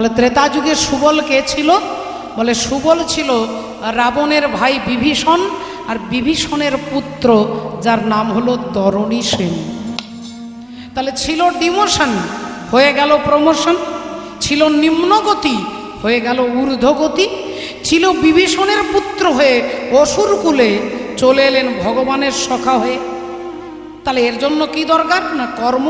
বলে ত্রেতা যুগে সুবল কে ছিল? বলে সুবল ছিল রাবণের ভাই বিভীষণ, আর বিভীষণের পুত্র যার নাম হলো তরণী সেন। তাহলে ছিল ডিমোশন, হয়ে গেল প্রমোশন, ছিল নিম্নগতি, হয়ে গেল ঊর্ধ্বগতি, ছিল বিভীষণের পুত্র হয়ে অসুর কুলে চলে এলেন ভগবানের সখা হয়ে। তাহলে এর জন্য কি দরকার না কর্ম।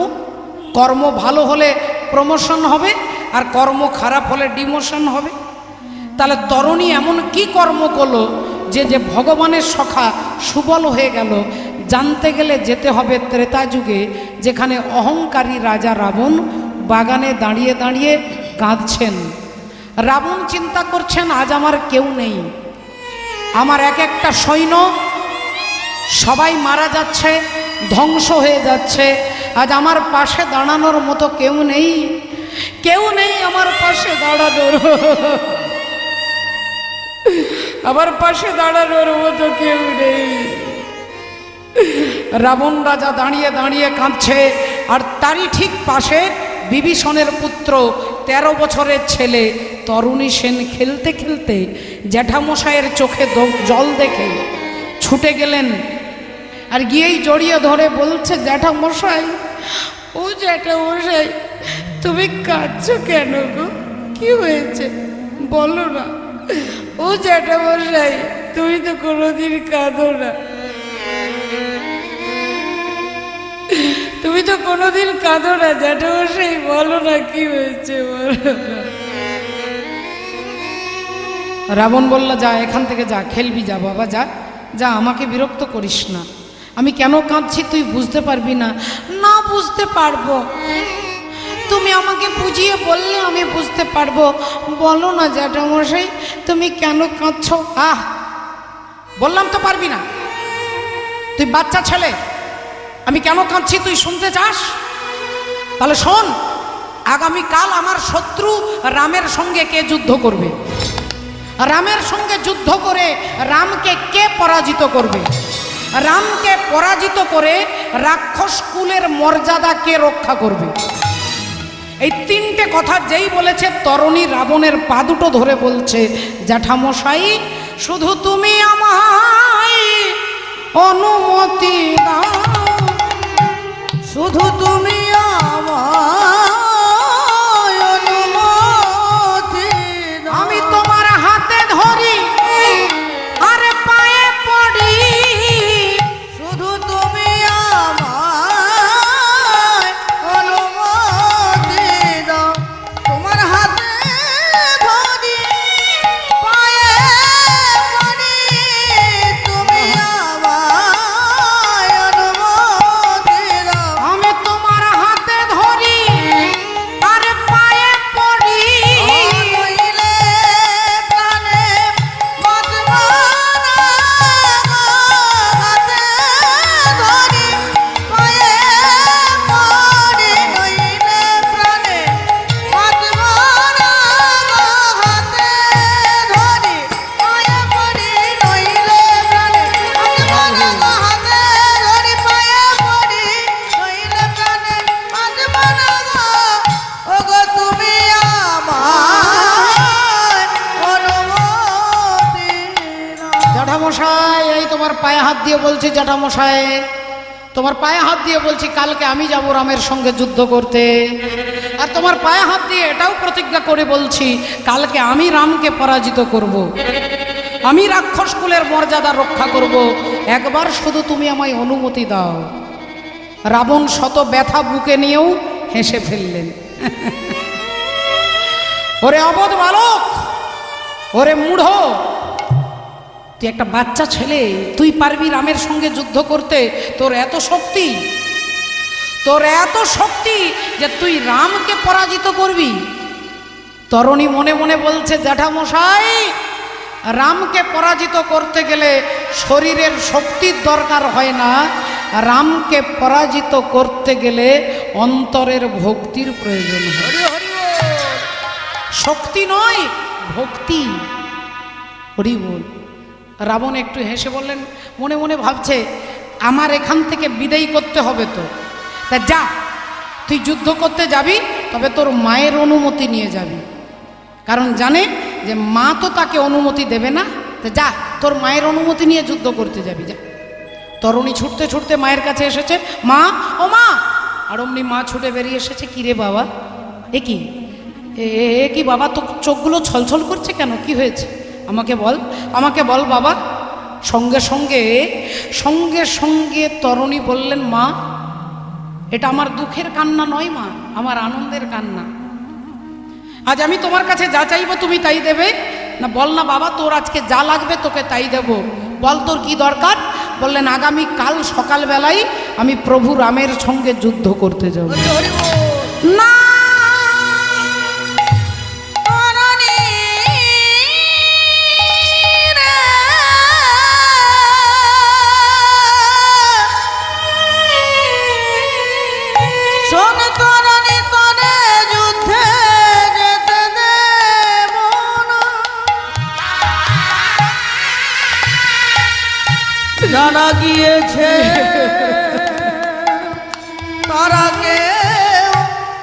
কর্ম ভালো হলে প্রমোশন হবে, আর কর্ম খারাপ হলে ডিমোশন হবে। তাহলে তরণী এমন কি কর্ম করলো যে যে ভগবানের সখা সুবল হয়ে গেল? জানতে গেলে যেতে হবে ত্রেতা যুগে, যেখানে অহংকারী রাজা রাবণ বাগানে দাঁড়িয়ে দাঁড়িয়ে কাঁদছেন। রাবণ চিন্তা করছেন আজ আমার কেউ নেই, আমার এক একটা সৈন্য সবাই মারা যাচ্ছে, ধ্বংস হয়ে যাচ্ছে, আজ আমার পাশে দাঁড়ানোর মতো কেউ নেই, কেউ নেই আমার পাশে দাঁড়ানোর, আমার পাশে দাঁড়ানোর মতো কেউ নেই। রাবণ রাজা দাঁড়িয়ে দাঁড়িয়ে কাঁদছে, আর তারই ঠিক পাশে বিভীষণের পুত্র 13 বছরের ছেলে তরণী সেন খেলতে খেলতে জ্যাঠামশাইয়ের চোখে জল দেখে ছুটে গেলেন, আর গিয়েই জড়িয়ে ধরে বলছে, জ্যাঠামশাই, ও জ্যাঠামশাই, তুমি কাঁদছো কেন গো? কি হয়েছে বলো না। ও জ্যাঠামশাই, তুমি তো কোনোদিন কাঁদো না, তুমি তো কোনোদিন কাঁদো না, জ্যাঠামশাই বলো না কি হয়েছে বলো না। রাবণ বলল, যা এখান থেকে যা, খেলবি যা বাবা, যা যা, আমাকে বিরক্ত করিস না, আমি কেন কাঁদছি তুই বুঝতে পারবি না। না বুঝতে পারবো, তুমি আমাকে বুঝিয়ে বললে আমি বুঝতে পারবো, বলো না জ্যাঠামশাই তুমি কেন কাঁদছো? বললাম তো পারবি না, তুই বাচ্চা ছেলে, আমি কেন কাঁদছি তুই শুনতে চাস? তাহলে শোন, আগামীকাল আমার শত্রু রামের সঙ্গে কে যুদ্ধ করবে, রামের সঙ্গে যুদ্ধ করে রামকে কে পরাজিত করবে, রামকে পরাজিত করে রাক্ষস কুলের মর্যাদা কে রক্ষা করবে। এই তিনটে কথা যেই বলেছে, তরণী রাবণের পা দুটো ধরে বলছে, জ্যাঠামশাই শুধু তুমি আমায় অনুমতি দাও, শুধু তুমি আমায় অনুমতি দাও, আমি তোমার হাতে ধরি আর পায়ে পড়ি, শুধু তুমি আমায় অনুমতি দাও, তোমার হাতে ধরি পায়ে পড়ি, তুমি আমায় অনুমতি দাও, আমি তোমার হাতে ধরি আর পায়ে পড়ি, নইলে প্রাণে বাঁচব না, হাতে ধরি পায়ে পড়ি, নইলে প্রাণে বাঁচব না, হাতে ধরি পায়ে পড়ি, নইলে প্রাণে বাঁচব না, হাতে ধরি পায়ে পড়ি, নইলে প্রাণে বাঁচব না, ওগো তুমি আমায় অনুমতি দাও। জ্যাঠামশাই, এই তোমার পায়ে হাত দিয়ে বলছি, জ্যাঠামশাই তোমার পায়ে হাত দিয়ে বলছি, কালকে আমি যাব রামের সঙ্গে যুদ্ধ করতে, আর তোমার পায়ে হাত দিয়ে এটাও প্রতিজ্ঞা করে বলছি, কালকে আমি রামকে পরাজিত করব, আমি রাক্ষস কুলের মর্যাদা রক্ষা করব, একবার শুধু তুমি আমায় অনুমতি দাও। রাবণ শত ব্যথা বুকে নিয়েও হেসে ফেললেন। ওরে অবোধ বালক, ওরে মূঢ়, তুই একটা বাচ্চা ছেলে, তুই পারবি রামের সঙ্গে যুদ্ধ করতে? তোর এত শক্তি, তোর এত শক্তি যে তুই রামকে পরাজিত করবি? তরণী মনে মনে বলছে, জ্যাঠামশাই রামকে পরাজিত করতে গেলে শরীরের শক্তির দরকার হয় না, রামকে পরাজিত করতে গেলে অন্তরের ভক্তির প্রয়োজন হয়। শক্তি নয়, ভক্তি। হরি বল। রাবণ একটু হেসে বললেন, মনে মনে ভাবছে আমার এখান থেকে বিদায় করতে হবে, তো তা যা তুই যুদ্ধ করতে যাবি, তবে তোর মায়ের অনুমতি নিয়ে যাবি। কারণ জানে যে মা তো তাকে অনুমতি দেবে না। তো যা, তোর মায়ের অনুমতি নিয়ে যুদ্ধ করতে যাবি, যা। তরুণী ছুটতে ছুটতে মায়ের কাছে এসেছে, মা, ও মা। আর অমনি মা ছুটে বেরিয়ে এসেছে, কি রে বাবা, এ কি, এ কি বাবা, তো চোখগুলো ছলছল করছে কেন, কি হয়েছে, আমাকে বল, আমাকে বল বাবা। সঙ্গে সঙ্গে সঙ্গে সঙ্গে তরুণী বললেন, মা, এটা আমার দুঃখের কান্না নয় মা, আমার আনন্দের কান্না। আজ আমি তোমার কাছে যা চাইবো তুমি তাই দেবে না? বল না বাবা, তোর আজকে যা লাগবে তোকে তাই দেব, বল তোর কি দরকার। বললেন, আগামী কাল সকালবেলায় আমি প্রভু রামের সঙ্গে যুদ্ধ করতে যাব। না, জানা গিয়েছে তারা কেউ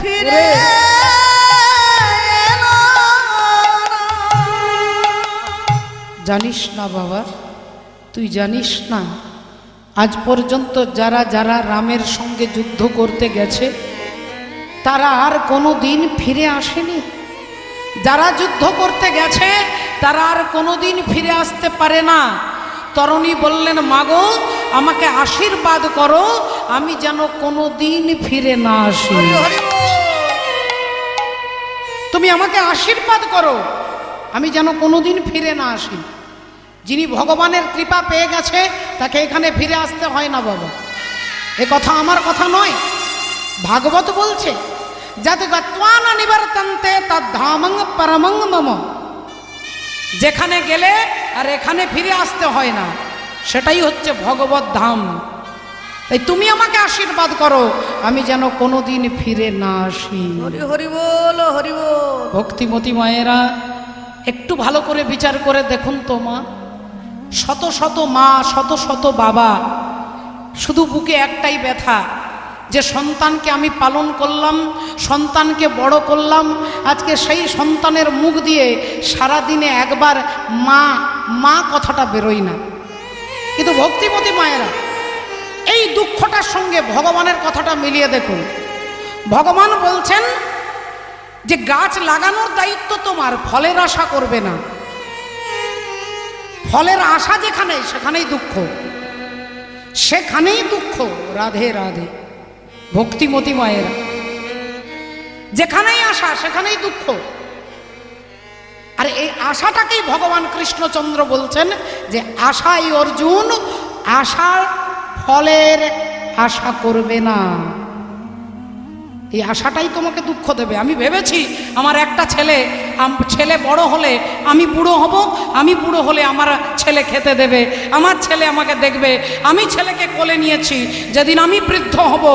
ফিরে এলো না। জানিস না বাবা, তুই জানিস না, আজ পর্যন্ত যারা যারা রামের সঙ্গে যুদ্ধ করতে গেছে তারা আর কোনো দিন ফিরে আসেনি। যারা যুদ্ধ করতে গেছে তারা আর কোনো দিন ফিরে আসতে পারে না। তরুণী বললেন, মাগো, আমাকে আশীর্বাদ করো, আমি যেন কোনো দিন ফিরে না আসি। তুমি আমাকে আশীর্বাদ করো, আমি যেন কোনো দিন ফিরে না আসি। যিনি ভগবানের কৃপা পেয়ে গেছে তাকে এখানে ফিরে আসতে হয় না বাবা, এ কথা আমার কথা নয়। ভাগবত বলছে, যদ গত্বা ন নিবর্তন্তে তদ্ধামং পরমং মম। যেখানে গেলে আর এখানে ফিরে আসতে হয় না, সেটাই হচ্ছে ভগবত ধাম। তাই তুমি আমাকে আশীর্বাদ করো, আমি যেন কোনোদিন ফিরে না আসি। হরি হরি বল, হরি বল। ভক্তিমতী মায়েরা, একটু ভালো করে বিচার করে দেখুন তো মা, শত শত মা, শত শত বাবা, শুধু বুকে একটাই ব্যথা যে সন্তানকে আমি পালন করলাম, সন্তানকে বড় করলাম, আজকে সেই সন্তানের মুখ দিয়ে সারাদিনে একবার মা মা কথাটা বেরোয় না। কিন্তু ভক্তিমতী মায়েরা, এই দুঃখটার সঙ্গে ভগবানের কথাটা মিলিয়ে দেখুন। ভগবান বলছেন যে গাছ লাগানোর দায়িত্ব তোমার, ফলের আশা করবে না। ফলের আশা যেখানে, সেখানেই দুঃখ, সেখানেই দুঃখ। রাধে রাধে। ভক্তিমতী মায়েরা, যেখানেই আশা সেখানেই দুঃখ। আর এই আশাটাকেই ভগবান কৃষ্ণচন্দ্র বলছেন যে আশাই অর্জুন, আশার ফলের আশা করবে না। এই আশাটাই তোমাকে দুঃখ দেবে। আমি ভেবেছি আমার একটা ছেলে বড় হলে আমি বুড়ো হব, আমি বুড়ো হলে আমার ছেলে খেতে দেবে, আমার ছেলে আমাকে দেখবে। আমি ছেলেকে কোলে নিয়েছি, যেদিন আমি বৃদ্ধ হব,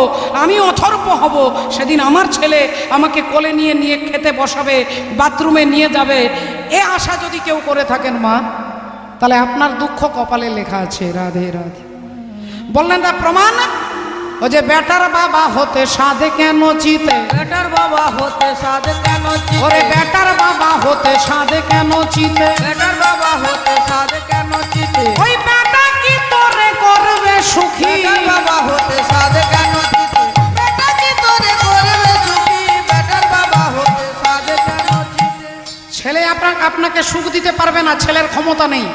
আমি অথর্ব হব, সেদিন আমার ছেলে আমাকে কোলে নিয়ে নিয়ে খেতে বসাবে, বাথরুমে নিয়ে যাবে। এ আশা যদি কেউ করে থাকেন মা, তাহলে আপনার দুঃখ কপালে লেখা আছে। রাধে রাধে। বললেন তার প্রমাণ, ও যে বেটার বাবা হতে সাধে কেন চিতে, বেটার বাবা হতে সাধে কেন চিতে, ওরে বেটার বাবা হতে সাধে কেন চিতে, বেটার বাবা হতে সাধে কেন চিতে, ওই বেটা কি তোরে করবে সুখী, বেটার বাবা হতে সাধে কেন চিতে, বেটা কি তোরে করবে সুখী, বেটার বাবা হতে সাধে কেন চিতে। ছেলে আপনাকে সুখ দিতে পারবে না, ছেলের ক্ষমতা নেই।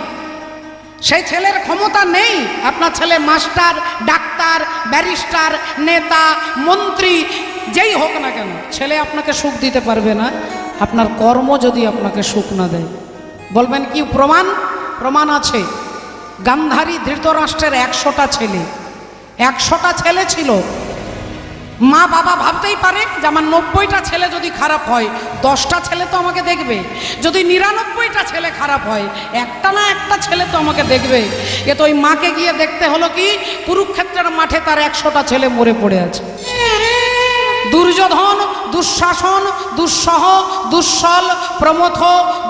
সেই ছেলের ক্ষমতা নেই। আপনার ছেলে মাস্টার, ডাক্তার, ব্যারিস্টার, নেতা, মন্ত্রী, যেই হোক না কেন, ছেলে আপনাকে সুখ দিতে পারবে না আপনার কর্ম যদি আপনাকে সুখ না দেয়। বলবেন কি প্রমাণ? প্রমাণ আছে। গান্ধারী ধৃতরাষ্ট্রের 100টা ছেলে, 100টা ছেলে ছিল। মা বাবা ভাবতেই পারে যে আমার 90টা ছেলে যদি খারাপ হয়, 10টা ছেলে তো আমাকে দেখবে। যদি 99টা ছেলে খারাপ হয়, একটা না একটা ছেলে তো আমাকে দেখবে। এ তো ওই মাকে গিয়ে দেখতে হলো কি, কুরুক্ষেত্রের মাঠে তার 100টা ছেলে মরে পড়ে আছে। দুর্যোধন, দুঃশাসন, দুঃসহ, দুঃসল, প্রমথ,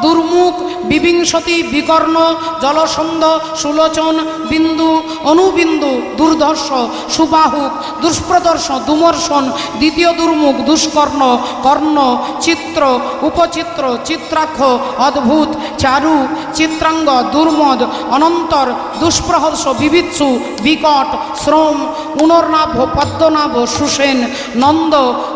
দুর্মুখ, বিবিংশতি, বিকর্ণ, জলসন্ধ, সুলোচন, বিন্দু, অনুবিন্দু, দুর্ধর্ষ, সুবাহুক, দুষ্প্রদর্শ, দুমর্শন, দ্বিতীয় দুর্মুখ, দুষ্কর্ণ, কর্ণ, চিত্র, উপচিত্র, চিত্রাক্ষ, অদ্ভুত, চারু, চিত্রাঙ্গ, দুর্মদ, অনন্তর, দুষ্প্রহর্ষ, বিবিৎসু, বিকট, শ্রম, পুনর্নাভ, পদ্মনাভ, সুসেন, নন্দ,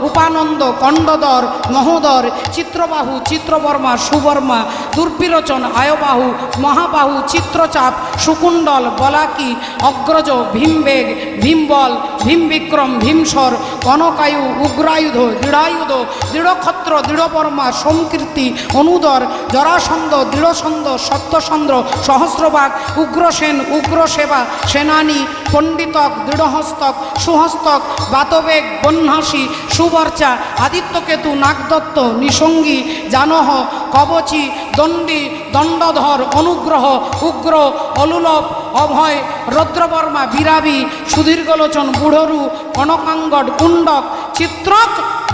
উপানন্দ, কণ্ডদর, মহোদর, চিত্রবাহু, চিত্রবর্মা, সুবর্মা, দুর্বিরোচন, আয়বাহু, মহাবাহু, চিত্রচাপ, সুকুণ্ডল, বলাকি, অগ্রজ, ভীমবেগ, ভীমবল, ভীমবিক্রম, ভীমস্বর, কনকায়ু, উগ্রায়ুধ, দৃঢ়ায়ুধ, দৃঢ়ক্ষত্র, দৃঢ়বর্মা, সোমকীর্তি, অনুদর, জরাসন্ধ, দৃঢ়সন্ধ, সত্যসন্দ্র, সহস্রবাগ, উগ্রসেন, উগ্রসেবা, সেনানী, পণ্ডিতক, দৃঢ়হস্তক, সুহস্তক, বাতবেগ, বহ্নাসী, সুবর্চা, আদিত্যকেতু, নাগদত্ত, নিসঙ্গী, জানহ, কবচী, দণ্ডী, দণ্ডধর, অনুগ্রহ, উগ্র, অলুলভ, অভয়, রৌদ্রবর্মা, বিরাবী, সুদীর্ঘলোচন, বুড়রু, কনকাঙ্গড, কুণ্ডক, চিত্রক,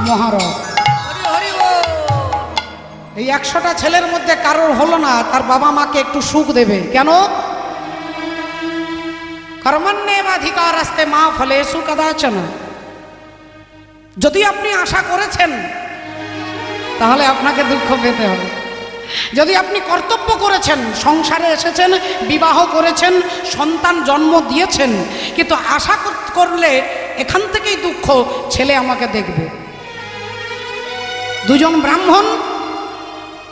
মহারথ। হরি হরি বল। এই 100টা ছেলের মধ্যে কারোর হলো না তার বাবা মাকে একটু সুখ দেবে। কেন? কর্মণ্যেবাধিকার আস্তে মা ফলেষু কদাচন। যদি আপনি আশা করেছেন তাহলে আপনাকে দুঃখ পেতে হবে। যদি আপনি কর্তব্য করেছেন, সংসারে এসেছেন, বিবাহ করেছেন, সন্তান জন্ম দিয়েছেন, কিন্তু আশা করলে এখান থেকেই দুঃখ, ছেলে আমাকে দেখবে। দুজন ব্রাহ্মণ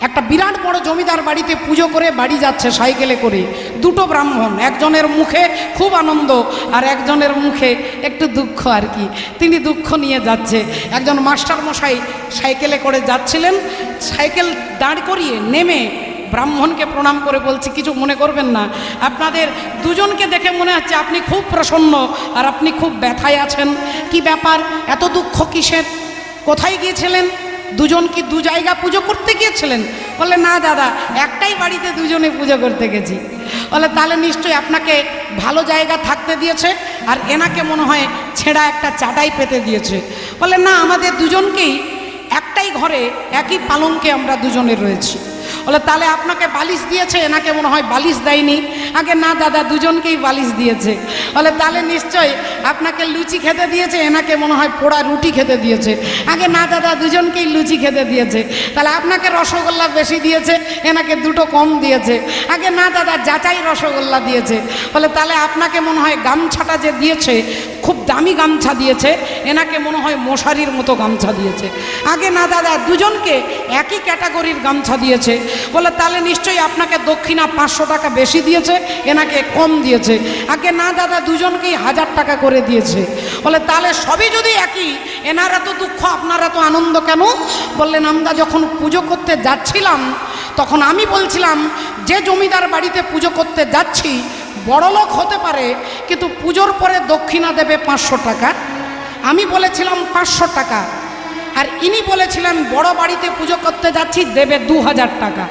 একটা বিরাট বড় জমিদার বাড়িতে পুজো করে বাড়ি যাচ্ছে সাইকেলে করে। দুটো ব্রাহ্মণ, একজনের মুখে খুব আনন্দ আর একজনের মুখে একটু দুঃখ আর কি। তিনি দুঃখ নিয়ে যাচ্ছে। একজন মাস্টার মশাই সাইকেলে করে যাচ্ছিলেন, সাইকেল দাঁড় করিয়ে নেমে ব্রাহ্মণকে প্রণাম করে বলছি, কিছু মনে করবেন না, আপনাদের দুজনকে দেখে মনে হচ্ছে আপনি খুব প্রসন্ন আর আপনি খুব ব্যথায় আছেন। কি ব্যাপার, এত দুঃখ কিসের? কোথায় গিয়েছিলেন? দুজন কি দু জায়গা পুজো করতে গিয়েছিলেন? বলে না দাদা, একটাই বাড়িতে দুজনে পুজো করতে গেছি। বলে তাহলে নিশ্চয়ই আপনাকে ভালো জায়গা থাকতে দিয়েছে আর এনাকে মনে হয় ছেঁড়া একটা চাটাই পেতে দিয়েছে। বলে না, আমাদের দুজনকেই একটাই ঘরে একই পালঙ্কে আমরা দুজনে রয়েছি। বলে তাহলে আপনাকে বালিশ দিয়েছে, এনাকে মনে হয় বালিশ দেয়নি। আগে না দাদা, দুজনকেই বালিশ দিয়েছে। বলে তাহলে নিশ্চয় আপনাকে লুচি খেতে দিয়েছে, এনাকে মনে হয় পোড়া রুটি খেতে দিয়েছে। আগে না দাদা, দুজনকেই লুচি খেতে দিয়েছে। তাহলে আপনাকে রসগোল্লা বেশি দিয়েছে, এনাকে দুটো কম দিয়েছে। আগে না দাদা, যাচাই রসগোল্লা দিয়েছে। বলে তাহলে আপনাকে মনে হয় গামছাটা যে দিয়েছে খুব দামি গামছা দিয়েছে, এনাকে মনে হয় মশারির মতো গামছা দিয়েছে। আগে না দাদা, দুজনকে একই ক্যাটাগরির গামছা দিয়েছে। বলে তাহলে নিশ্চয়ই আপনাকে দক্ষিণা 500 টাকা বেশি দিয়েছে, এনাকে কম দিয়েছে। আগে না দাদা, দুজনকেই 1000 টাকা করে দিয়েছে। বলে তাহলে সবই যদি একই, এনার এত দুঃখ আপনার এত আনন্দ কেন? বললেন আমরা যখন পুজো করতে যাচ্ছিলাম তখন আমি বলছিলাম যে জমিদার বাড়িতে পুজো করতে যাচ্ছি বড়লোক হতে পারে, কিন্তু পুজোর পরে দক্ষিণা দেবে 500 টাকা। আমি বলেছিলাম 500 টাকা, আর ইনি বলেছিলেন বড় বাড়িতে পুজো করতে যাচ্ছি দেবে 2000 টাকা।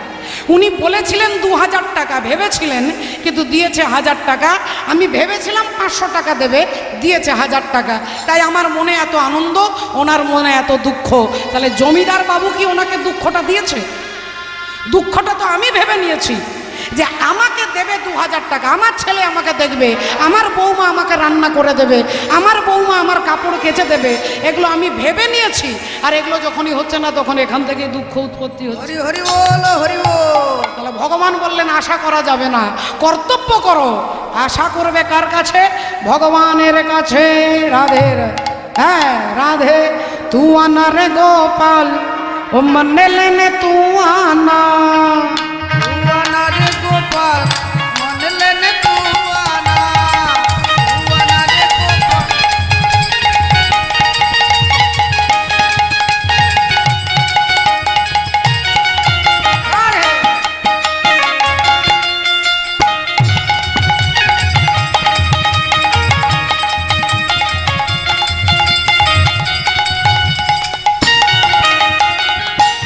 উনি বলেছিলেন 2000 টাকা ভেবেছিলেন, কিন্তু দিয়েছে 1000 টাকা। আমি ভেবেছিলাম 500 টাকা দেবে, দিয়েছে 1000 টাকা। তাই আমার মনে এত আনন্দ, ওনার মনে এত দুঃখ। তাহলে জমিদার বাবু কি ওনাকে দুঃখটা দিয়েছে? দুঃখটা তো আমি ভেবে নিয়েছি যে আমাকে দেবে 2000 টাকা, আমার ছেলে আমাকে দেখবে, আমার বৌমা আমাকে রান্না করে দেবে, আমার বৌমা আমার কাপড় কেচে দেবে, এগুলো আমি ভেবে নিয়েছি। আর এগুলো যখনই হচ্ছে না তখন এখান থেকে দুঃখ উৎপত্তি হচ্ছে। হরি হরি বল, হরি বল। তাহলে ভগবান বললেন আশা করা যাবে না, কর্তব্য করো। আশা করবে কার কাছে? ভগবানের কাছে। রাধে হ্যাঁ রাধে তু আনা রে গোপাল, ও মনে লেনে তু আনা। গোপাল মন লেনে তু আনা, তু আনা রে গোপাল।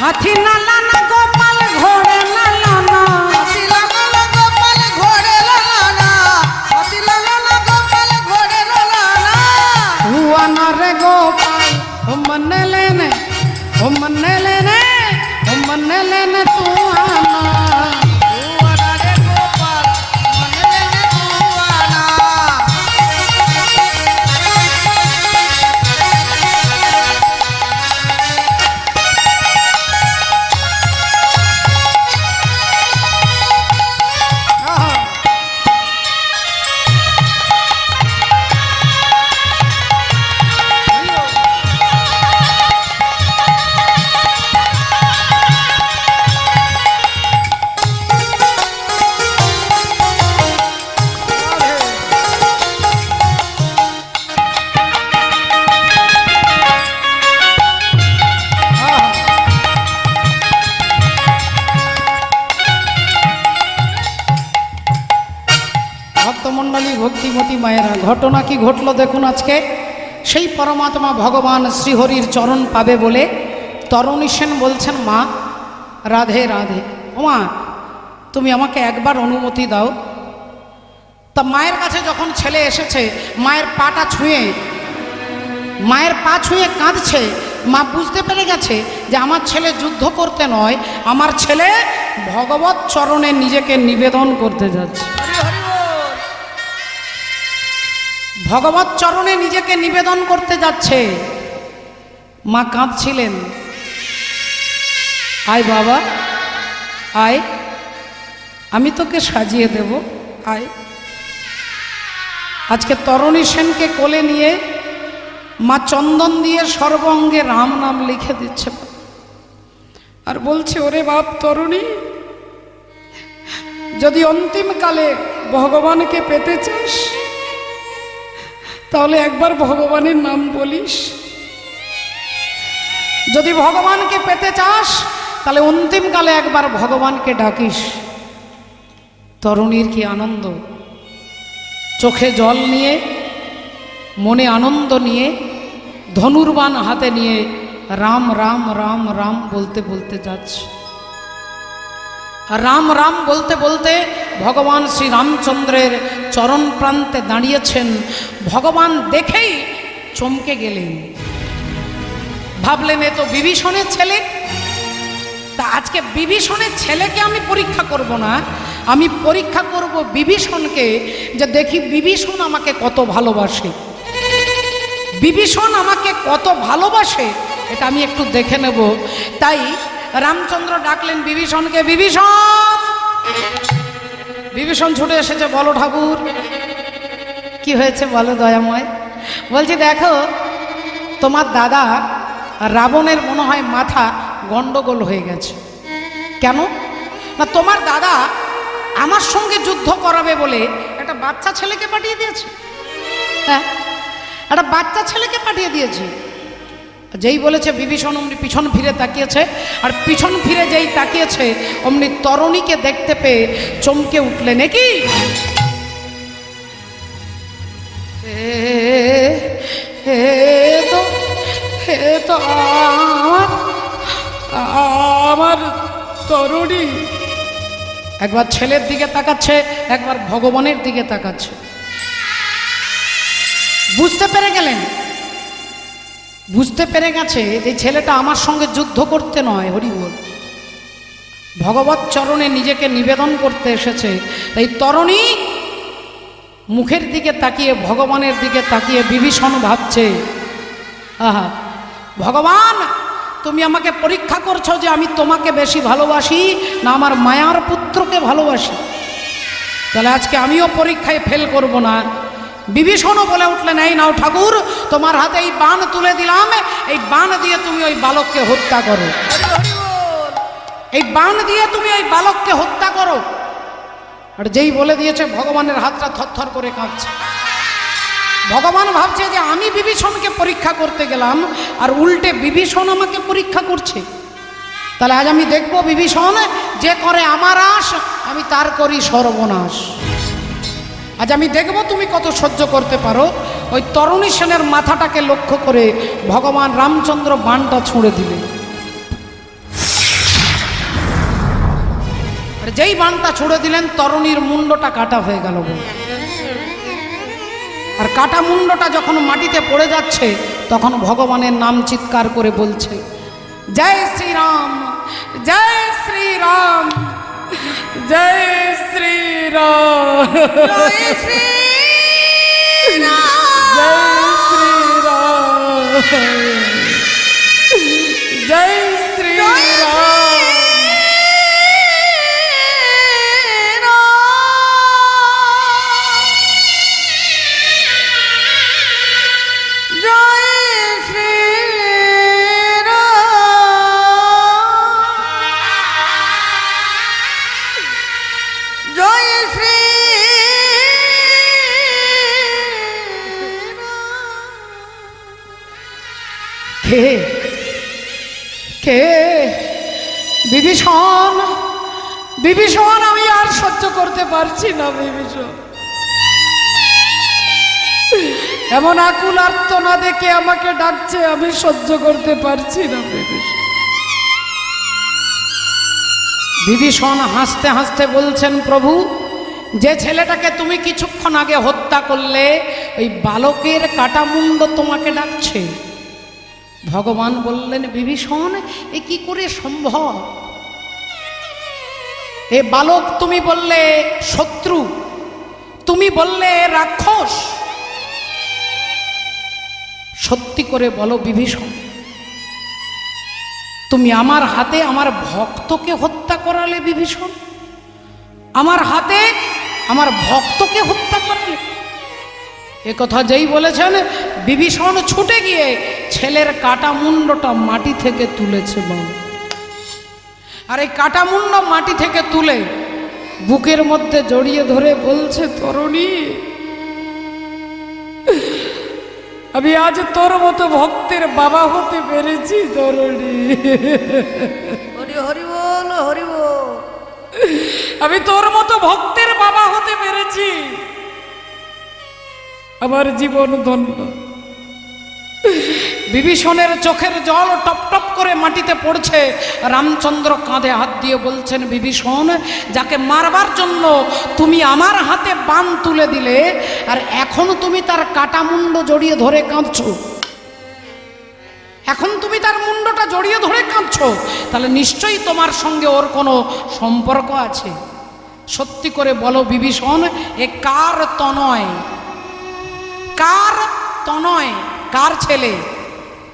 হাতি নালা না গোপাল ভক্তমণ্ডলী, ভক্তিমতী মায়েরা, ঘটনা কি ঘটলো দেখুন আজকে। সেই পরমাত্মা ভগবান শ্রীহরির চরণ পাবে বলে তরণী সেন বলছেন, মা রাধে রাধে। ও মা, তুমি আমাকে একবার অনুমতি দাও। তা মায়ের কাছে যখন ছেলে এসেছে, মায়ের পাটা ছুঁয়ে, মায়ের পা ছুঁয়ে কাঁদছে, মা বুঝতে পেরে গেছে যে আমার ছেলে যুদ্ধ করতে নয়, আমার ছেলে ভগবত চরণে নিজেকে নিবেদন করতে যাচ্ছে। ভগবত চরণে নিজেকে নিবেদন করতে যাচ্ছে। মা কাঁদছিলেন। আয় বাবা, আয়, আমি তোকে সাজিয়ে দেব, আয়। আজকে তরণী সেনকে কোলে নিয়ে মা চন্দন দিয়ে সর্বঙ্গে রাম নাম লিখে দিচ্ছে আর বলছে, ওরে বাপ তরুণী, যদি অন্তিমকালে ভগবানকে পেতে চাস তাহলে একবার ভগবানের নাম বলিস। যদি ভগবানকে পেতে চাস তাহলে অন্তিমকালে একবার ভগবানকে ডাকিস। তরুণীর কি আনন্দ! চোখে জল নিয়ে, মনে আনন্দ নিয়ে, ধনুর্বাণ হাতে নিয়ে রাম রাম রাম রাম বলতে বলতে যাচ্ছে। রাম রাম বলতে বলতে ভগবান শ্রী রামচন্দ্রের চরণ প্রান্তে দাঁড়িয়েছেন। ভগবান দেখেই চমকে গেলেন, ভাবলেন এ তো বিভীষণের ছেলে। তা আজকে বিভীষণের ছেলেকে আমি পরীক্ষা করব না, আমি পরীক্ষা করব বিভীষণকে, যে দেখি বিভীষণ আমাকে কত ভালোবাসে। বিভীষণ আমাকে কত ভালোবাসে এটা আমি একটু দেখে নেব। তাই রামচন্দ্র ডাকলেন বিভীষণকে, বিভীষণ। বিভীষণ ছুটে এসেছে, বলো ঠাকুর কি হয়েছে বলো দয়াময়। বলছি দেখো, তোমার দাদা রাবণের মনে হয় মাথা গন্ডগোল হয়ে গেছে। কেন না, তোমার দাদা আমার সঙ্গে যুদ্ধ করাবে বলে একটা বাচ্চা ছেলেকে পাঠিয়ে দিয়েছে। হ্যাঁ, একটা বাচ্চা ছেলেকে পাঠিয়ে দিয়েছে। যেই বলেছে বিভীষণ অমনি পিছন ফিরে তাকিয়েছে, আর পিছন ফিরে যেই তাকিয়েছে অমনি তরণীকে দেখতে পেয়ে চমকে উঠলেন। কি তো আমার তরুণী। একবার ছেলের দিকে তাকাচ্ছে, একবার ভগবানের দিকে তাকাচ্ছে। বুঝতে পেরে গেলেন, বুঝতে পেরে গেছে যে ছেলেটা আমার সঙ্গে যুদ্ধ করতে নয়, হরি বল, ভগবত চরণে নিজেকে নিবেদন করতে এসেছে। তাই তরণী মুখের দিকে তাকিয়ে, ভগবানের দিকে তাকিয়ে বিভীষণ ভাবছে, আহা ভগবান, তুমি আমাকে পরীক্ষা করছো যে আমি তোমাকে বেশি ভালোবাসি না আমার মায়ার পুত্রকে ভালোবাসি। তাহলে আজকে আমিও পরীক্ষায় ফেল করব না। বিভীষণও বলে উঠলেন, এই নাও ঠাকুর, তোমার হাতে এই বাণ তুলে দিলাম, এই বাণ দিয়ে তুমি ওই বালককে হত্যা করো। এই বাণ দিয়ে তুমি ওই বালককে হত্যা করো। আর যেই বলে দিয়েছে, ভগবানের হাতটা থরথর করে কাঁপছে। ভগবান ভাবছে যে আমি বিভীষণকে পরীক্ষা করতে গেলাম আর উল্টে বিভীষণ আমাকে পরীক্ষা করছে। তাহলে আজ আমি দেখব বিভীষণ যে করে আমার আশ, আমি তার করি সর্বনাশ। আজ আমি দেখব তুমি কত সহ্য করতে পারো। ওই তরণী সেনের মাথাটাকে লক্ষ্য করে ভগবান রামচন্দ্র বাণটা ছুঁড়ে দিলেন। আর যেই বাণটা ছুঁড়ে দিলেন, তরণীর মুন্ডটা কাটা হয়ে গেল। আর কাটা মুন্ডটা যখন মাটিতে পড়ে যাচ্ছে, তখন ভগবানের নাম চিৎকার করে বলছে, জয় শ্রীরাম, জয় শ্রীরাম, জয় শ্রীরাম, জয় শ্রীরাম, জয় শ্রীরাম। কে কে বিভীষণ, বিভীষণ, আমি আর সহ্য করতে পারছি না বিভীষণ। এমন আকুল আর্তনা দেখে আমাকে ডাকছে, আমি সহ্য করতে পারছি না। বিভীষণ হাসতে হাসতে বলছেন, প্রভু, যে ছেলেটাকে তুমি কিছুক্ষণ আগে হত্যা করলে, ওই বালকের কাটা মুন্ড তোমাকে ডাকছে। ভগবান বললেন, বিভীষণ, এ কি করে সম্ভব? এ বালক তুমি বললে শত্রু, তুমি বললে রাক্ষস। সত্যি করে বলো বিভীষণ, তুমি আমার হাতে আমার ভক্তকে হত্যা করালে? বিভীষণ, আমার হাতে আমার ভক্তকে হত্যা করালে? এ কথা যেই বলেছেন, বিভীষণ ছুটে গিয়ে ছেলের কাটা মুন্ডটা মাটি থেকে তুলেছে। আর এই কাটা মুন্ড মাটি থেকে তুলে বুকের মধ্যে জড়িয়ে ধরে বলছে, তরুণী, আমি আজ তোর মতো ভক্তের বাবা হতে পেরেছি। তরুণী, হরি হরি বল, হরি বল। আমি তোর মতো ভক্তের বাবা হতে পেরেছি, আমার জীবন ধন্য। বিভীষণের চোখের জল টপ টপ করে মাটিতে পড়ছে। রামচন্দ্র কাঁধে হাত দিয়ে বলছেন, বিভীষণ, যাকে মারবার জন্য তুমি আমার হাতে বাণ তুলে দিলে, আর এখন তুমি তার কাটা মুন্ড জড়িয়ে ধরে কাঁদছো। এখন তুমি তার মুন্ডটা জড়িয়ে ধরে কাঁদছো, তাহলে নিশ্চয়ই তোমার সঙ্গে ওর কোনো সম্পর্ক আছে। সত্যি করে বলো বিভীষণ, এ কার তনয়? কার তনয়? কার ছেলে?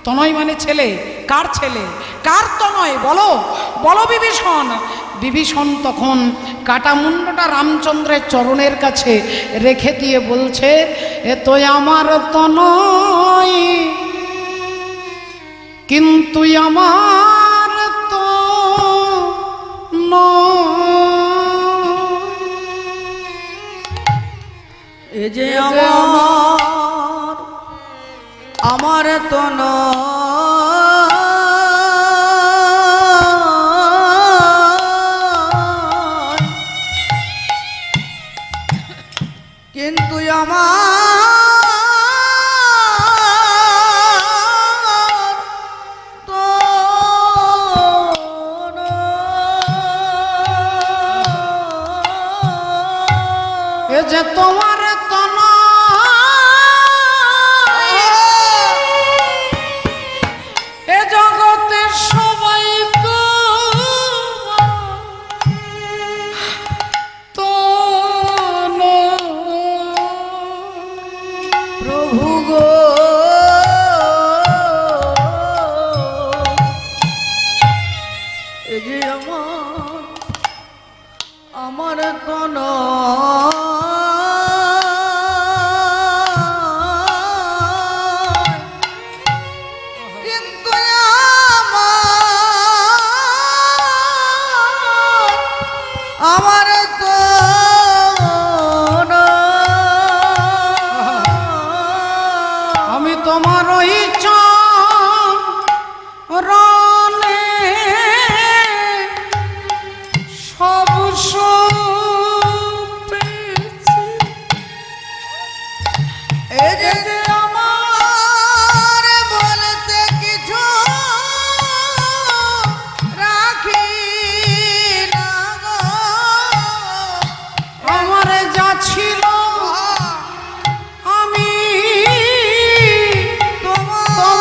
তনয় মানে ছেলে। কার ছেলে? কার তনয়? বলো, বলো বিভীষণ। বিভীষণ তখন কাটা মুন্ডটা রামচন্দ্রের চরণের কাছে রেখে দিয়ে বলছে, এ তো আমার তনয়, কিন্তু আমার তো এ যে আমার তো নয়, কিন্তু আমার তো নয়। এ যে তোমার আমার কোন কিন্তু আমার কোন আমি তোমার ওই চরণে সব পেয়েছি। এ যে আমার বলতে কিছু রাখি না গো, আমার যা ছিল আমি তোমার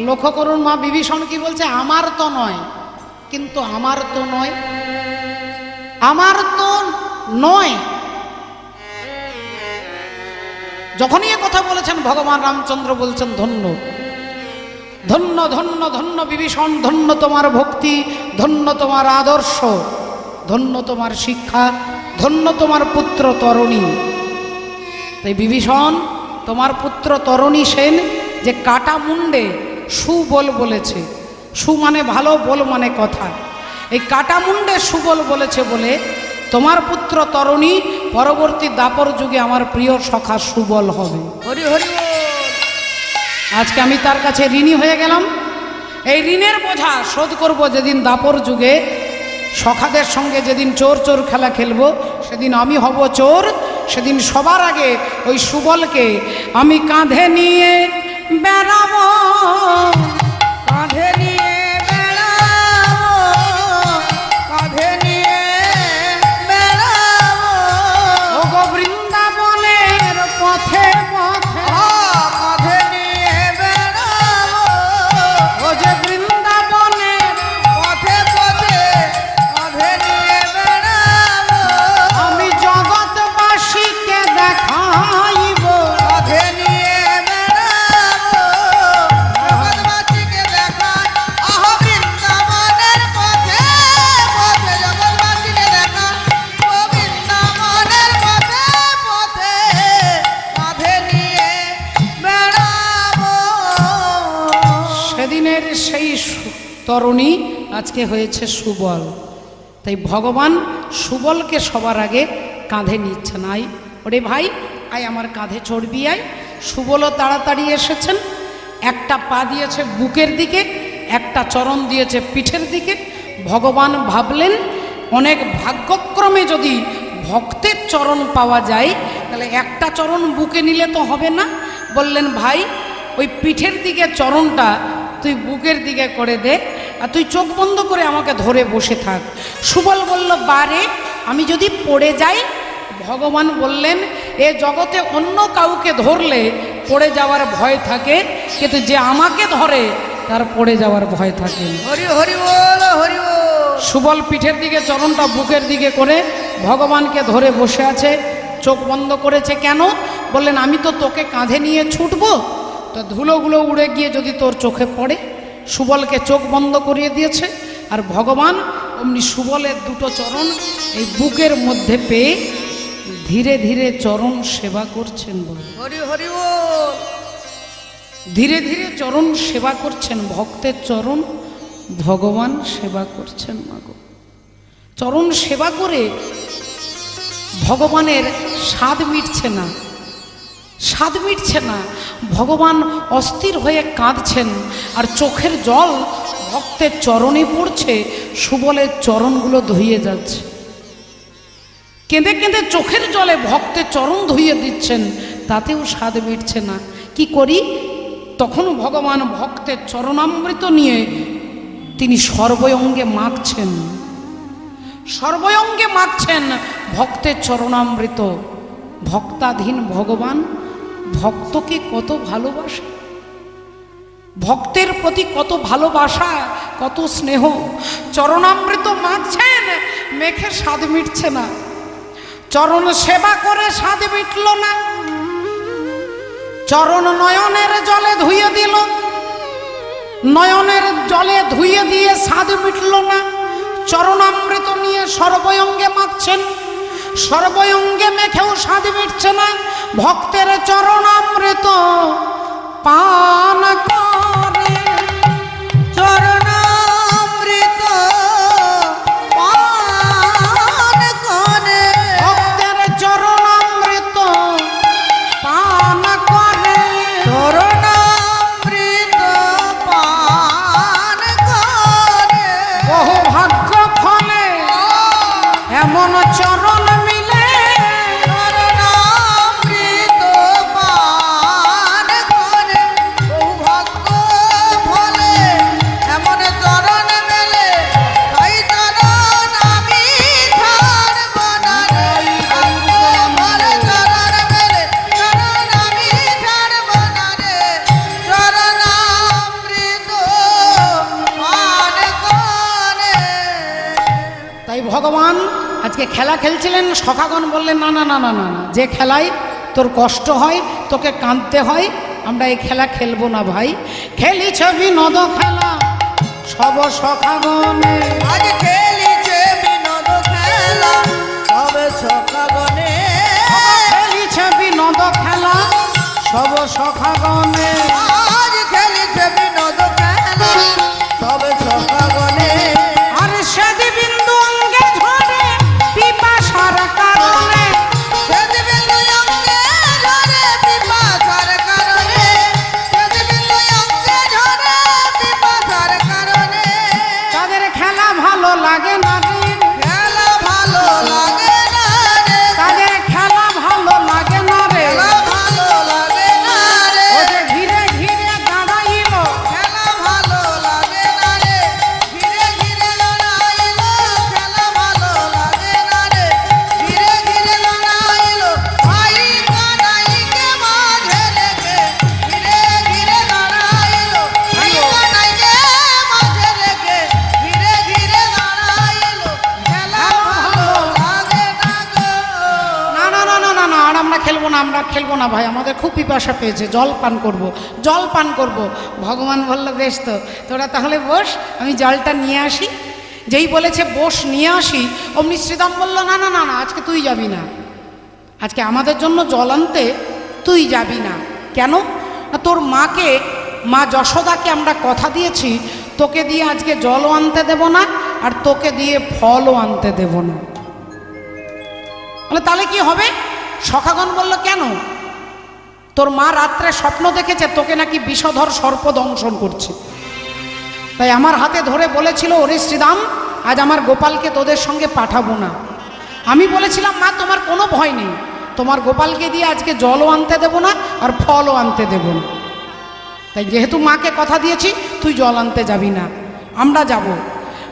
লক্ষ্য করুন মা বিভীষণ কি বলছে, আমার তো নয়, কিন্তু আমার তো নয়, আমার তো নয়। যখনই এ কথা বলেছেন ভগবান রামচন্দ্র বলছেন ধন্য ধন্য ধন্য ধন্য বিভীষণ, ধন্য তোমার ভক্তি, ধন্য তোমার আদর্শ, ধন্য তোমার শিক্ষা, ধন্য তোমার পুত্র তরণী। তাই বিভীষণ তোমার পুত্র তরণী সেন যে কাটা মুন্ডে সুবল বলেছে, সু মানে ভালো, বল মানে কথা, এই কাটা মুন্ডে সুবল বলেছে বলে তোমার পুত্র তরণী পরবর্তী দাপর যুগে আমার প্রিয় সখা সুবল হবে। হরি হরি বল। আজকে আমি তার কাছে ঋণী হয়ে গেলাম, এই ঋণের বোঝা শোধ করব যেদিন দাপর যুগে সখাদের সঙ্গে যেদিন চোর চোর খেলা খেলবো, সেদিন আমি হব চোর, সেদিন সবার আগে ওই সুবলকে আমি কাঁধে নিয়ে বেড়াবো, কাঁধে নিয়ে বেড়াবো, কাঁধে নিয়ে বেড়াবো, ও গো বৃন্দাবনের পথে পথে, কাঁধে নিয়ে বেড়াবো, ও যে বৃন্দাবনের পথে পথে, কাঁধে নিয়ে বেড়াবো, আমি জগৎবাসীকে দেখাইব, কাঁধে নিয়ে বেড়াবো, জগৎবাসীকে দেখাই, আহ বৃন্দাবনের পথে পথে, জগৎবাসীকে দেখাই, ও বৃন্দাবনের পথে পথে, কাঁধে নিয়ে বেড়াবো। সেদিনের সেই তরুণী আজকে হয়েছে সুবল। তাই ভগবান সুবলকে সবার আগে কাঁধে নিচ্ছে নাই, ওরে ভাই আয় আমার কাঁধে চড়বি আয়। সুবলও তাড়াতাড়ি এসেছেন, একটা পা দিয়েছে বুকের দিকে, একটা চরণ দিয়েছে পিঠের দিকে। ভগবান ভাবলেন অনেক ভাগ্যক্রমে যদি ভক্তের চরণ পাওয়া যায় তাহলে একটা চরণ বুকে নিলে তো হবে না, বললেন ভাই ওই পিঠের দিকে চরণটা তুই বুকের দিকে করে দে, আর তুই চোখ বন্ধ করে আমাকে ধরে বসে থাক। সুবল বলল বারে আমি যদি পড়ে যাই, ভগবান বললেন এ জগতে অন্য কাউকে ধরলে পড়ে যাওয়ার ভয় থাকে, কিন্তু যে আমাকে ধরে তার পড়ে যাওয়ার ভয় থাকে না। হরি হরি বল, হরি বল। সুবল পিঠের দিকে চরণটা বুকের দিকে করে ভগবানকে ধরে বসে আছে, চোখ বন্ধ করেছে। কেন? বললেন আমি তো তোকে কাঁধে নিয়ে ছুটবো, তো ধুলোগুলো উড়ে গিয়ে যদি তোর চোখে পড়ে। সুবলকে চোখ বন্ধ করিয়ে দিয়েছে, আর ভগবান অমনি সুবলের দুটো চরণ এই বুকের মধ্যে পেয়ে ধীরে ধীরে চরণ সেবা করছেন। বল হরি হরি বল। ধীরে ধীরে চরণ সেবা করছেন, ভক্তের চরণ ভগবান সেবা করছেন। মাগো চরণ সেবা করে ভগবানের স্বাদ মিটছে না, স্বাদ মিটছে না, ভগবান অস্থির হয়ে কাঁদছেন, আর চোখের জল ভক্তের চরণে পড়ছে, সুবলের চরণগুলো ধুয়ে যাচ্ছে। কেঁদে কেঁদে চোখের জলে ভক্তের চরণ ধুইয়ে দিচ্ছেন, তাতেও স্বাদ মিটছে না। কি করি? তখন ভগবান ভক্তের চরণামৃত নিয়ে তিনি সর্বঙ্গে মাখছেন, সর্বঙ্গে মাখছেন ভক্তের চরণামৃত। ভক্তাধীন ভগবান ভক্তকে কত ভালোবাসে, ভক্তের প্রতি কত ভালোবাসা, কত স্নেহ। চরণামৃত মাখছেন, মেখে স্বাদ মিটছে না। চরণ সেবা করে স্বাদ মিটল না, চরণ নয়নের জলে ধুয়ে দিল, নয়নের জলে ধুয়ে দিয়ে স্বাদ মিটল না। চরণামৃত নিয়ে সর্বঙ্গে মাখছেন, সর্বঙ্গে মেখেও স্বাদ মিটছে না। ভক্তের চরণামৃত পান করে, চরণামৃত পান করে, ভক্তের চরণামৃত পান করে, চরণামৃত পান করে। বহু ভাগ্য ফলে এমন চরণ মিলে, চরণামৃত পান করে, ভগবান আজকে খেলা খেলছিলেন, সখাগণ বললেন না না না না না না, যে খেলায় তোর কষ্ট হয়, তোকে কাঁদতে হয়, আমরা এই খেলা খেলবো না ভাই। খেলিছে বিনোদ খেলা সব সখাগণে, আজ খেলিছে বিনোদ খেলা সবে সখাগণে, খেলিছে বিনোদ খেলা সব সখাগণে, আজ খেলিছে বিনোদ খেলা সবে সখাগণে। আর সেদি বিন্দু অঙ্গে ঝরে পিপাসার কারণে, সেদি বিন্দু অঙ্গে ঝরে পিপাসার কারণে, সেদি বিন্দু অঙ্গে ঝরে পিপাসার কারণে। তাদের খেলা ভালো লাগে না রে, খেলা ভালো লাগে না রে, তাদের খেলা ভালো লাগে না রে, খেলা ভালো লাগে না রে, ও যে ঘিরে ঘিরে দাঁড়াইল, খেলা ভালো লাগে না রে, ঘিরে ঘিরে লড়াইলো, খেলা ভালো লাগে না রে, ঘিরে ঘিরে লড়াইলো, ভাই কানাইকে মাঝে রেখে, ঘিরে ঘিরে লড়াইলো, ভাই কানাইকে মাঝে রেখে, ঘিরে ঘিরে লড়াইলো, খেলা ভালো লাগে না গো। না না না না না না, আর আমরা খেলবো না, আমরা খেলবো না ভাই, আমাদের খুব পিপাসা পেয়েছে, জল পান করব, জল পান করব। ভগবান বলল বেশ, তো তোরা তাহলে বস, আমি জলটা নিয়ে আসি। যেই বলেছে বস নিয়ে আসি, অমনি শ্রীদাম বলল না না না না, আজকে তুই যাবি না, আজকে আমাদের জন্য জল আনতে তুই যাবি না। কেন না, তোর মাকে, মা যশোদাকে আমরা কথা দিয়েছি, তোকে দিয়ে আজকে জলও আনতে দেব না, আর তোকে দিয়ে ফলও আনতে দেব না। বলে তাহলে কি হবে? সখাগণ বলল কেন? তোর মা রাত্রে স্বপ্ন দেখেছে তোকে নাকি বিষধর সর্প দংশন করছে, তাই আমার হাতে ধরে বলেছিল ওরে শ্রীদাম, আজ আমার গোপালকে তোদের সঙ্গে পাঠাবো না। আমি বলেছিলাম মা তোমার কোনো ভয় নেই, তোমার গোপালকে দিয়ে আজকে জলও আনতে দেব না আর ফলও আনতে দেব না। তাই যেহেতু মাকে কথা দিয়েছি তুই জল আনতে যাবি না, আমরা যাব,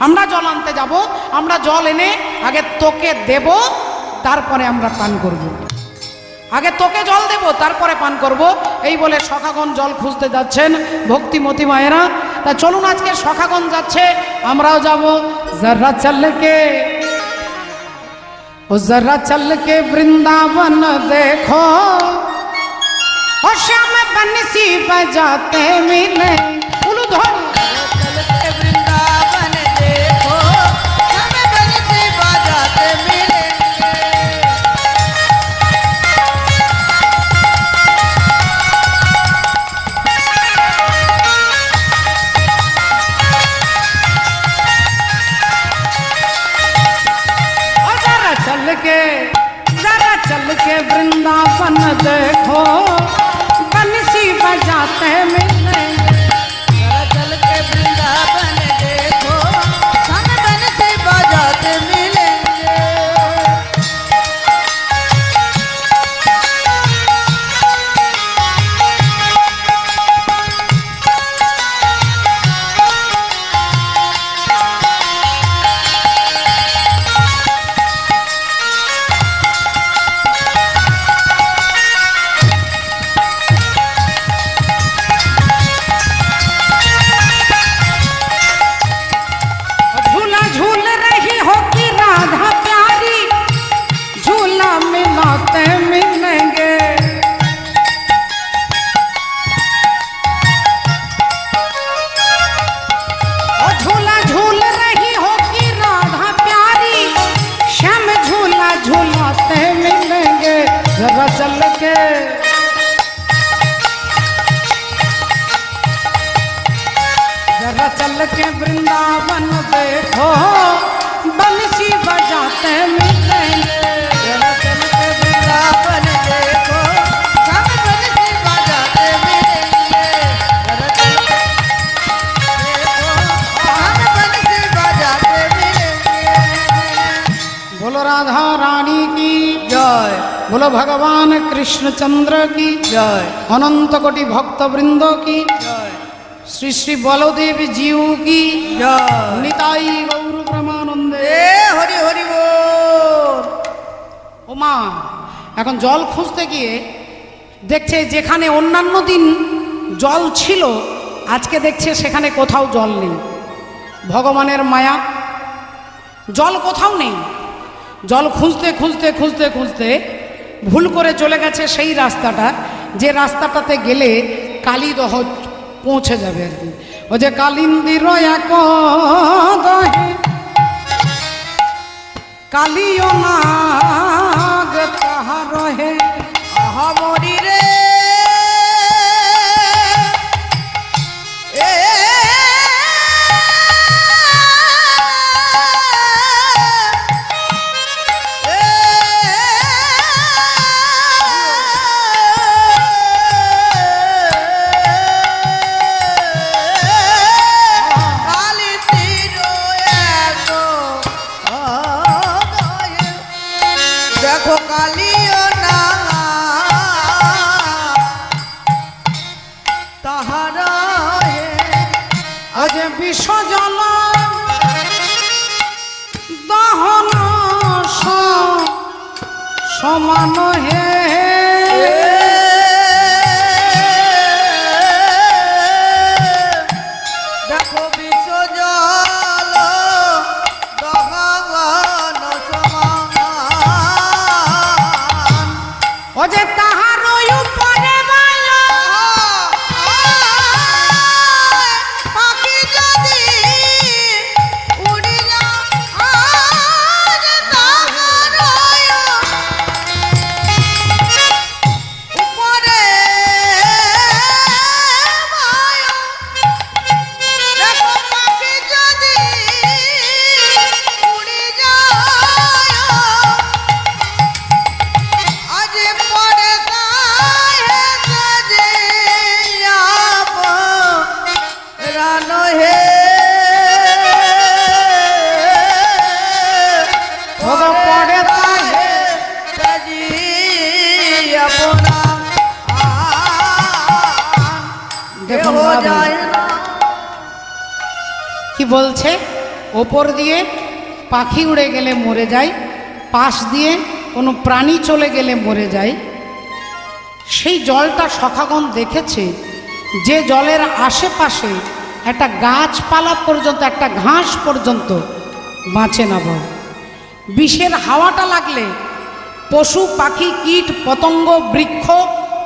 আমরা জল আনতে যাব, আমরা জল এনে আগে তোকে দেব, তারপরে আমরা পান করব। আগে তোকে জল দেব, তারপরে পান করব। এই বলে সখাগণ জল খুঁজতে যাচ্ছেন ভক্তিমতী মায়েরা। তা চলুন আজকে সখাগণ যাচ্ছে, আমরাও যাব। জরা চলকে ও জরা চলকে বৃন্দাবন দেখো, ও শ্যাম বনসি বজাতে মিলে, উলু ধর चलते वृंदावन देखो, हमें बंसी बजाते मिलेंगे। जरा चल के वृंदावन देखो, बंसी बजाते मिलेंगे। जरा चल के वृंदावन देखो, हमें बंसी बजाते मिलेंगे। झूला झूल रही हो कि राधा प्यारी, झूला मिलाते मिलेंगे। और झूला झूल रही हो कि राधा प्यारी, श्याम झूला झूलाते मिलेंगे। जरा चल के जरा चल के वृंदावन देखो, बंसी बजाते मिलेंगे। जरा चल के वृंदावन देखो, हमें बंसी बजाते मिलेंगे। जरा चल के देखो, हमें बंसी बजाते मिलेंगे। बोलो राधा रानी की जय बोलो भगवान कृष्णचंद्र की जय अनंत कोटि भक्त वृंद की जय श्री श्री बलदेव जीव की जय। निताई गौर ब्रह्मानंदे। ए हरि हरि बोल। ও মা এখন জল খুঁজতে গিয়ে দেখছে যেখানে অন্যান্য দিন জল ছিল আজকে দেখছে সেখানে কোথাও জল নেই। ভগবানের মায়া, জল কোথাও নেই। জল খুঁজতে খুঁজতে খুঁজতে খুঁজতে ভুল করে চলে গেছে সেই রাস্তাটা, যে রাস্তাটাতে গেলে কালীদহ পৌঁছে যাবে আর কি। ও যে কালিন্দির এক দহে কালিও নাগ তাহা রহে। আহামরি রে এ দেখো কালিও না তাহারা আজ বিশ্বজল দহন সমান হে। দেখো বিশ্ব জল দহন সমান। ও যে তাহার উপরে পাখি যদি উড়ি যায় তাহার উপরে দেখো পাখি যদি উড়ি যায় আজ পরে কাহে যে আপ রানো হে। ওগো পরে কাহে সাজি আপনা দেখুন কেহ ভাবি। যায় না। কি বলছে? ওপর দিয়ে পাখি উড়ে গেলে মরে যায়, পাশ দিয়ে কোনো প্রাণী চলে গেলে মরে যায়। সেই জলটা সখাগণ দেখেছে যে জলের আশেপাশে একটা গাছপালা পর্যন্ত, একটা ঘাস পর্যন্ত বাঁচে না। বল বিষের হাওয়াটা লাগলে পশু পাখি কীট পতঙ্গ বৃক্ষ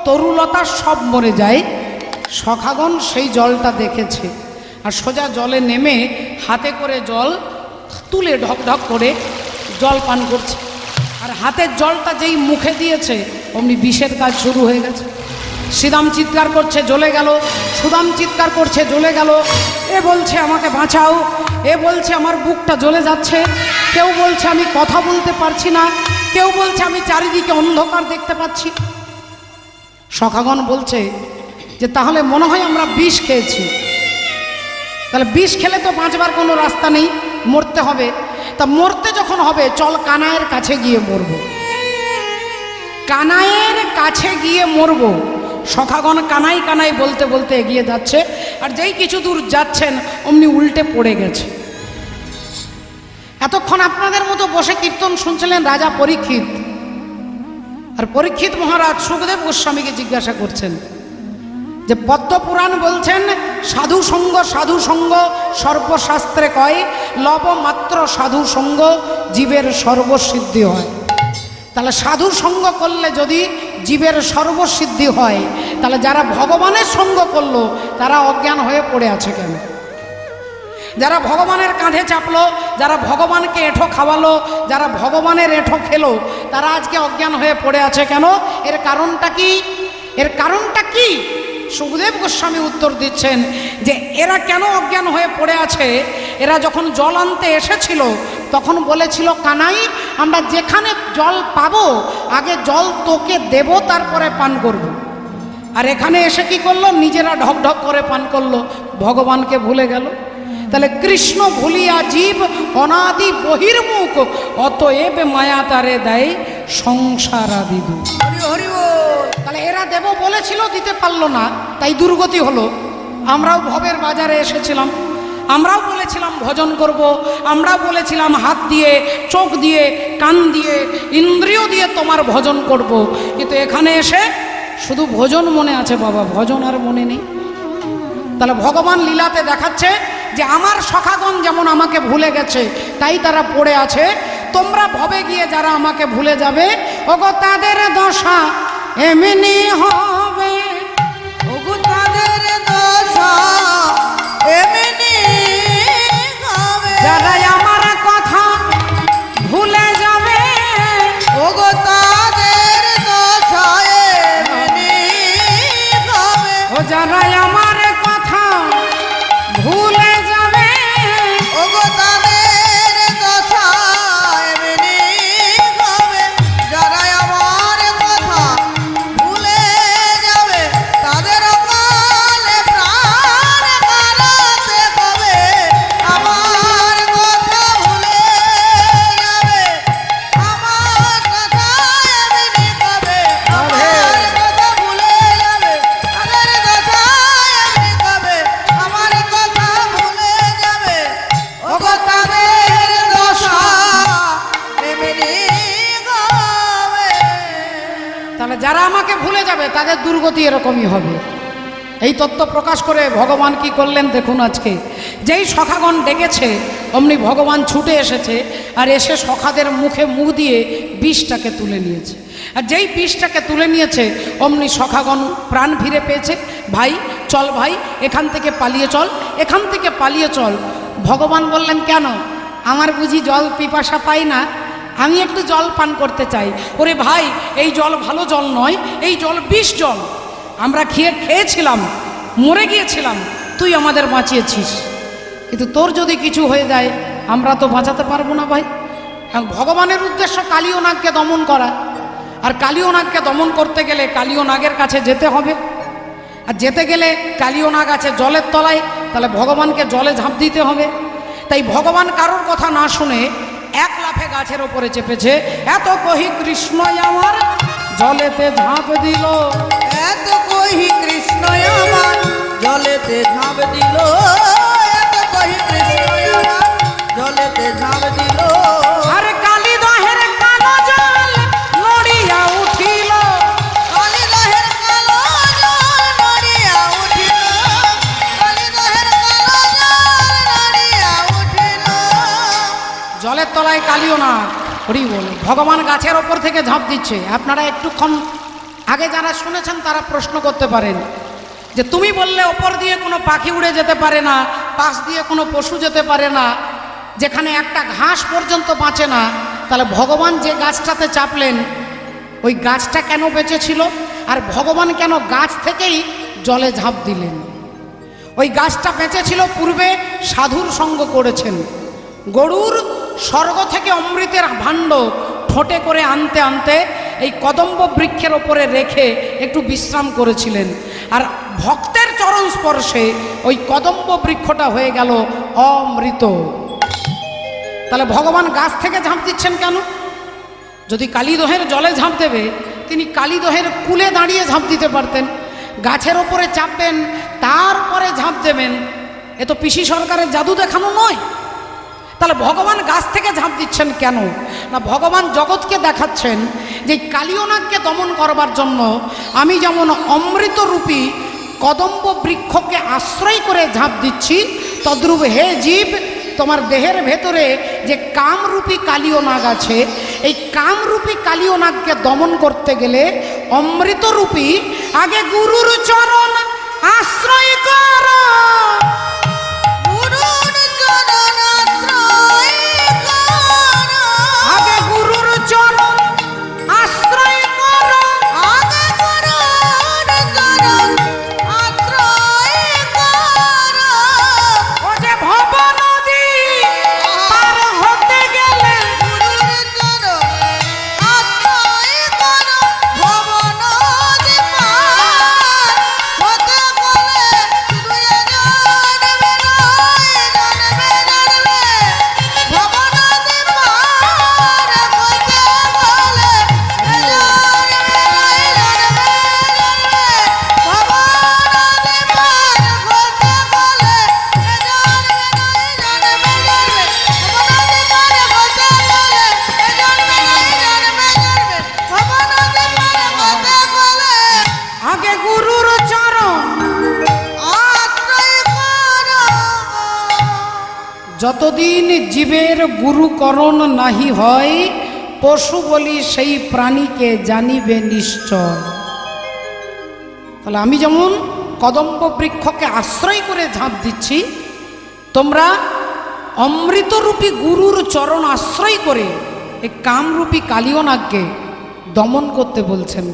তরুলতা সব মরে যায়। সখাগণ সেই জলটা দেখেছে আর সোজা জলে নেমে হাতে করে জল তুলে ঢক ঢক করে জল পান করছে। আর হাতের জলটা যেই মুখে দিয়েছে অমনি বিষের কাজ শুরু হয়ে গেছে। শ্রীরাম চিৎকার করছে জ্বলে গেল, সুদাম চিৎকার করছে জ্বলে গেল। এ বলছে আমাকে বাঁচাও, এ বলছে আমার বুকটা জ্বলে যাচ্ছে, কেউ বলছে আমি কথা বলতে পারছি না, কেউ বলছে আমি চারিদিকে অন্ধকার দেখতে পাচ্ছি। সখাগণ বলছে যে তাহলে মনে হয় আমরা বিষ খেয়েছি। তাহলে বিষ খেলে তো বাঁচবার কোনো রাস্তা নেই, মরতে হবে। তা মরতে যখন হবে চল কানাইয়ের কাছে গিয়ে মরব। কানাইয়ের কাছে গিয়ে মরব। সখাগণ কানাই কানাই বলতে বলতে এগিয়ে যাচ্ছে, আর যেই কিছু দূর যাচ্ছেন অমনি উল্টে পড়ে গেছে। এতক্ষণ আপনাদের মতো বসে কীর্তন শুনছিলেন রাজা পরীক্ষিত, আর পরীক্ষিত মহারাজ সুখদেব গোস্বামীকে জিজ্ঞাসা করছেন যে পদ্মপুরাণ বলছেন সাধু সঙ্গ সর্বশাস্ত্রে কয়, লবমাত্র সাধু সঙ্গ জীবের সর্বসিদ্ধি হয়। তাহলে সাধু সঙ্গ করলে যদি জীবের সর্বসিদ্ধি হয়, তাহলে যারা ভগবানের সঙ্গ করলো তারা অজ্ঞান হয়ে পড়ে আছে কেন? যারা ভগবানের কাঁধে চাপলো, যারা ভগবানকে এঁঠো খাওয়ালো, যারা ভগবানের এঁঠো খেলো, তারা আজকে অজ্ঞান হয়ে পড়ে আছে কেন? এর কারণটা কি? এর কারণটা কি? সুখদেব গোস্বামী উত্তর দিচ্ছেন যে এরা কেন অজ্ঞান হয়ে পড়ে আছে। এরা যখন জল আনতে এসেছিল তখন বলেছিল, কানাই আমরা যেখানে জল পাবো আগে জল তোকে দেব, তারপরে পান করব। আর এখানে এসে কি করলো? নিজেরা ঢক ঢক করে পান করলো, ভগবানকে ভুলে গেল। তাহলে কৃষ্ণ ভুলিয়া জীব অনাদি বহির্মুখ, অতএব মায়া তারে দেয় সংসারাদি দুঃখ। হরি হরি বল। তাহলে এরা দেব বলেছিল, দিতে পারলো না, তাই দুর্গতি হলো। আমরাও ভবের বাজারে এসেছিলাম, আমরাও বলেছিলাম ভজন করব, আমরাও বলেছিলাম হাত দিয়ে, চোখ দিয়ে, কান দিয়ে, ইন্দ্রিয় দিয়ে তোমার ভজন করব, কিন্তু এখানে এসে শুধু ভজন মনে আছে বাবা, ভজন আর মনে নেই। তাহলে ভগবান লীলাতে দেখাচ্ছে যে আমার সখাগণ যেমন আমাকে ভুলে গেছে তাই তারা পড়ে আছে, তোমরা ভবে গিয়ে যারা আমাকে ভুলে যাবে ওগো তাদের দশা এমনি হবে। ওগো তাদের দশা এমনি হবে। যারা আমার কথা ভুলে যাবে ওগো তাদের দশা এমনি হবে। ও যারা আমার কথা ভুলে যাবে ওগো তাদের দশা এমনি হবে। যারা আমার কথা ভুলে যাবে তাদের অকালে প্রাণ হারাতে হবে। আমার কথা ভুলে যাবে, আমার কথা এমনি হবে। আমার কথা ভুলে যাবে তাদের দশা এমনি হবে। আমার কথা ভুলে যাবে ওগো তাদের দশা এমনি হবে। তাহলে যারা আমাকে ভুলে যাবে তাদের দুর্গতি এরকমই হবে। এই তত্ত্ব প্রকাশ করে ভগবান কি করলেন দেখুন। আজকে যেই সখাগণ ডেকেছে অমনি ভগবান ছুটে এসেছে আর এসে সখাদের মুখে মুখ দিয়ে বিষটাকে তুলে নিয়েছে। আর যেই বিষটাকে তুলে নিয়েছে অমনি সখাগণ প্রাণ ফিরে পেয়েছে। ভাই চল, ভাই এখান থেকে পালিয়ে চল, এখান থেকে পালিয়ে চল। ভগবান বললেন কেন? আমার বুঝি জল পিপাসা পাই না, আমি একটু জল পান করতে চাই। ওরে ভাই এই জল ভালো জল নয়, এই জল বিষ জল। আমরা খেয়েছিলাম, মরে গিয়েছিলাম, তুই আমাদের বাঁচিয়েছিস, কিন্তু তোর যদি কিছু হয়ে যায় আমরা তো বাঁচাতে পারবো না ভাই। ভগবানের উদ্দেশ্য কালীয় নাগকে দমন করা, আর কালীয় নাগকে দমন করতে গেলে কালীয় নাগের কাছে যেতে হবে। আর যেতে গেলে কালীয় নাগ আছে জলের তলায়, তাহলে ভগবানকে জলে ঝাঁপ দিতে হবে। তাই ভগবান কারোর কথা না শুনে এক লাফে গাছের ওপরে চেপেছে। এত কহি কৃষ্ণ আমার জলেতে ঝাঁপ দিল, এত কহি কৃষ্ণ আমার জলেতে ঝাঁপ দিল। এত কহি কৃষ্ণ আমার জলেতে ঝাঁপ দিল। আর কালী দহের কালো জল নড়িয়া উঠিল। কালিদহের কালো জল নড়িয়া উঠিল। কালিদহের কালো জল নড়িয়া উঠিল। জলের তলায় কালীয় নাগ, হরি বল। ভগবান গাছের ওপর থেকে ঝাঁপ দিচ্ছে। আপনারা একটুক্ষণ আগে যারা শুনেছেন তারা প্রশ্ন করতে পারেন যে তুমি বললে ওপর দিয়ে কোনো পাখি উড়ে যেতে পারে না, পাশ দিয়ে কোনো পশু যেতে পারে না, যেখানে একটা ঘাস পর্যন্ত বাঁচে না, তাহলে ভগবান যে গাছটাতে চাপলেন ওই গাছটা কেন বেঁচে ছিল? আর ভগবান কেন গাছ থেকেই জলে ঝাঁপ দিলেন? ওই গাছটা বেঁচে ছিল, পূর্বে সাধুর সঙ্গ করেছেন। গরুর স্বর্গ থেকে অমৃতের ভাণ্ড ঠোঁটে করে আনতে আনতে এই কদম্ব বৃক্ষের ওপরে রেখে একটু বিশ্রাম করেছিলেন। আর ভক্তের চরণ স্পর্শে ওই কদম্ব বৃক্ষটা হয়ে গেল অমৃত। তাহলে ভগবান গাছ থেকে ঝাঁপ দিচ্ছেন কেন? যদি কালীদহের জলে ঝাঁপ দেবে, তিনি কালীদহের কূলে দাঁড়িয়ে ঝাঁপ দিতে পারতেন। গাছের ওপরে চাপবেন, তারপরে ঝাঁপ দেবেন, এ তো পিসি সরকারের জাদু দেখানো নয়। তাহলে ভগবান গাছ থেকে ঝাঁপ দিচ্ছেন কেন? না, ভগবান জগৎকে দেখাচ্ছেন যে কালীয় নাগকে দমন করবার জন্য আমি যেমন অমৃতরূপী কদম্ব বৃক্ষকে আশ্রয় করে ঝাঁপ দিচ্ছি, তদ্রূপ হে জীব তোমার দেহের ভেতরে যে কামরূপী কালীয় নাগ আছে, এই কামরূপী কালীয় নাগকে দমন করতে গেলে অমৃতরূপী আগে গুরুর চরণ আশ্রয় কর। গুরুর চরণ আশ্রয় কর। আগে গুরুর চরণ আশ্রয় কর। আগে গুরুর চরণ আশ্রয় কর। ও যে ভব নদী পার হতে গেলে গুরুর চরণ আশ্রয় কর। ভব নদী পার হতে গেলে যতদিন জীবের গুরুকরণ নাহি হয়, পশু বলি সেই প্রাণীকে জানিবে নিশ্চয়। তাহলে আমি যেমন কদম্ব বৃক্ষকে আশ্রয় করে ঝাঁপ দিচ্ছি, তোমরা অমৃতরূপী গুরুর চরণ আশ্রয় করে এই কামরূপী কালিয়নাগকে দমন করতে বলছেন।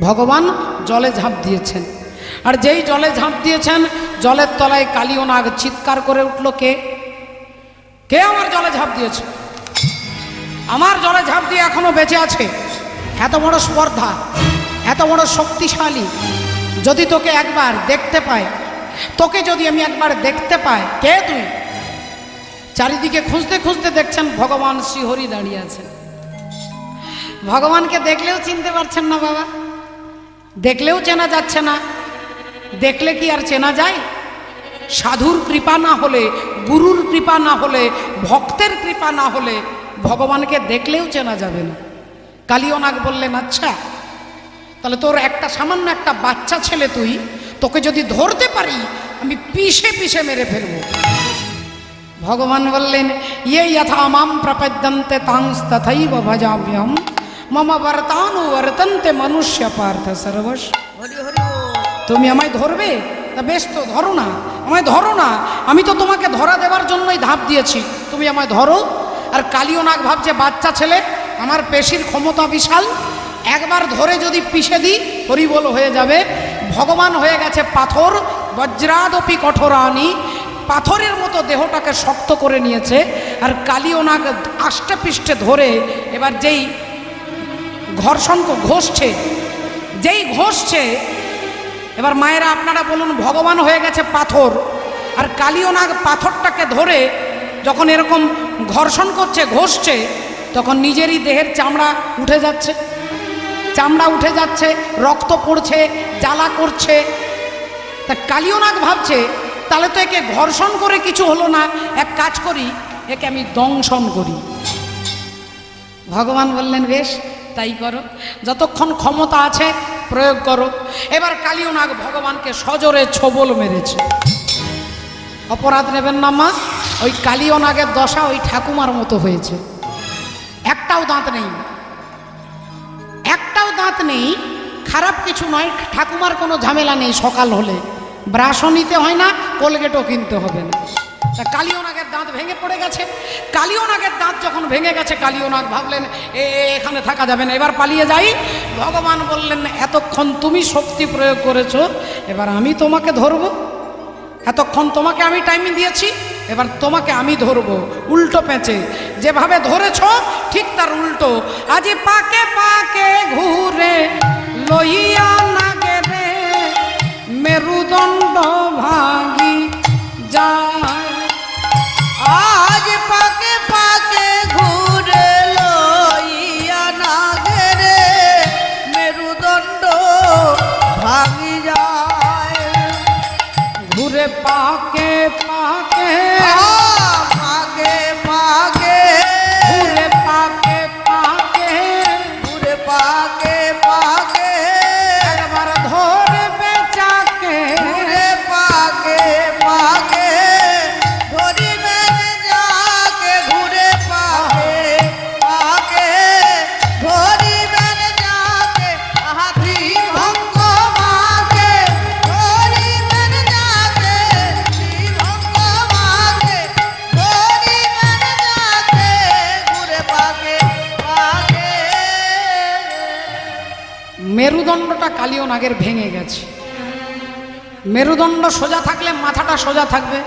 ভগবান জলে ঝাঁপ দিয়েছেন, আর যেই জলে ঝাঁপ দিয়েছেন জলের তলায় কালিয়নাগ চিৎকার করে উঠল, কে কে আমার জলে ঝাঁপ দিয়েছে? আমার জলে ঝাঁপ দিয়ে এখনো বেঁচে আছে। এত বড় স্পর্ধা, এত বড় শক্তিশালী, যদি তোকে একবার দেখতে পায়, তোকে যদি আমি একবার দেখতে পাই, কে তুই? চারিদিকে খুঁজতে খুঁজতে দেখছেন ভগবান শ্রীহরি দাঁড়িয়ে আছেন। ভগবানকে দেখলেও চিনতে পারছেন না বাবা, দেখলেও চেনা যাচ্ছে না। দেখলে কি আর চেনা যায়? সাধুর কৃপা না হলে, গুরুর কৃপা না হলে, ভক্তের কৃপা না হলে ভগবানকে দেখলেও চেনা যাবে না। কালিয়নাগ বললেন, আচ্ছা তাহলে তোর একটা সামান্য একটা বাচ্চা ছেলে, তোকে যদি ধরতে পারি আমি পিষে পিষে মেরে ফেলবো। ভগবান বললেন, ইয়ে যথা মাম প্রপদ্যন্তে তাংস তথৈব ভজাম্যহম মম বর্তানু বর্তন্তে মনুষ্য পার্থ সর্বস্ব। হরি হরি বল। তুমি আমায় ধরবে? তা বেশ, তো ধরো না, আমায় ধরো না। আমি তো তোমাকে ধরা দেবার জন্যই ধাপ দিয়েছি, তুমি আমায় ধরো। আর কালিয়নাগ ভাবছে বাচ্চা ছেলে, আমার পেশির ক্ষমতা বিশাল, একবার ধরে যদি পিষে দিই হরিবোল হয়ে যাবে। ভগবান হয়ে গেছে পাথর, বজ্রাদপি কঠোরানি, পাথরের মতো দেহটাকে শক্ত করে নিয়েছে। আর কালিয়নাগ আষ্টে পৃষ্ঠে ধরে এবার যেই ঘর্ষণ ঘষছে, এবার মায়েরা আপনারা বলুন, ভগবান হয়ে গেছে পাথর, আর কালিয়নাগ পাথরটাকে ধরে যখন এরকম ঘর্ষণ করছে, ঘষছে, তখন নিজেরই দেহের চামড়া উঠে যাচ্ছে, রক্ত পড়ছে, জ্বালা করছে। তা কালিয়নাগ ভাবছে, তাহলে তো একে ঘর্ষণ করে কিছু হলো না, এক কাজ করি, একে আমি দংশন করি। ভগবান বললেন, বেশ তাই করো, যতক্ষণ ক্ষমতা আছে প্রয়োগ করো। এবার কালিয়নাগ ভগবানকে সজোরে ছোবল মেরেছে। অপরাধ নেবেন না মা, ওই কালিয়নাগের দশা ওই ঠাকুমার মতো হয়েছে। একটাও দাঁত নেই, খারাপ কিছু নয়, ঠাকুমার কোনো ঝামেলা নেই। সকাল হলে ব্রাশও নিতে হয় না, কোলগেটও কিনতে হবে না। তা কালিয়নাগের দাঁত ভেঙে পড়ে গেছে। কালিয়নাগের দাঁত যখন ভেঙে গেছে, কালিয়নাগ ভাবলেন এখানে থাকা যাবে না, এবার পালিয়ে যাই। ভগবান বললেন, এতক্ষণ তুমি শক্তি প্রয়োগ করেছো, এবার আমি তোমাকে ধরবো। এতক্ষণ তোমাকে আমি টাইম দিয়েছি, এবার তোমাকে আমি ধরবো উল্টো পেঁচে। যেভাবে ধরেছ ঠিক তার উল্টো। আজি পাকে পাকে ঘুরে লইয়া নাগে রে, মেরুদণ্ড ভাগি যায়। আজ পাকে পাকে ঘুরে লইয়া নাগে রে, মেরুদণ্ড ভাঙি যায়। ঘুরে পাকে পাকে, পাকে পাকে ঘুরে পাকে পাকে, ঘুরে পাকে পাকে একবার ধরে বেচাকে, ঘুরে পাকে পাকে ধরি মেরে যাকে, ঘুরে পাকে পাকে ধরি মেরে যাকে, হাতি ভঙ্গ মাকে ধরি মেরে যাকে, ভঙ্গ মাকে ধরি মেরে যাকে, ঘুরে পাকে পাকে। মেরুদণ্ডটা কালিয়নাগের ভেঙে গেছে। মেরুদণ্ড সোজা থাকলে মাথাটা সোজা থাকবে,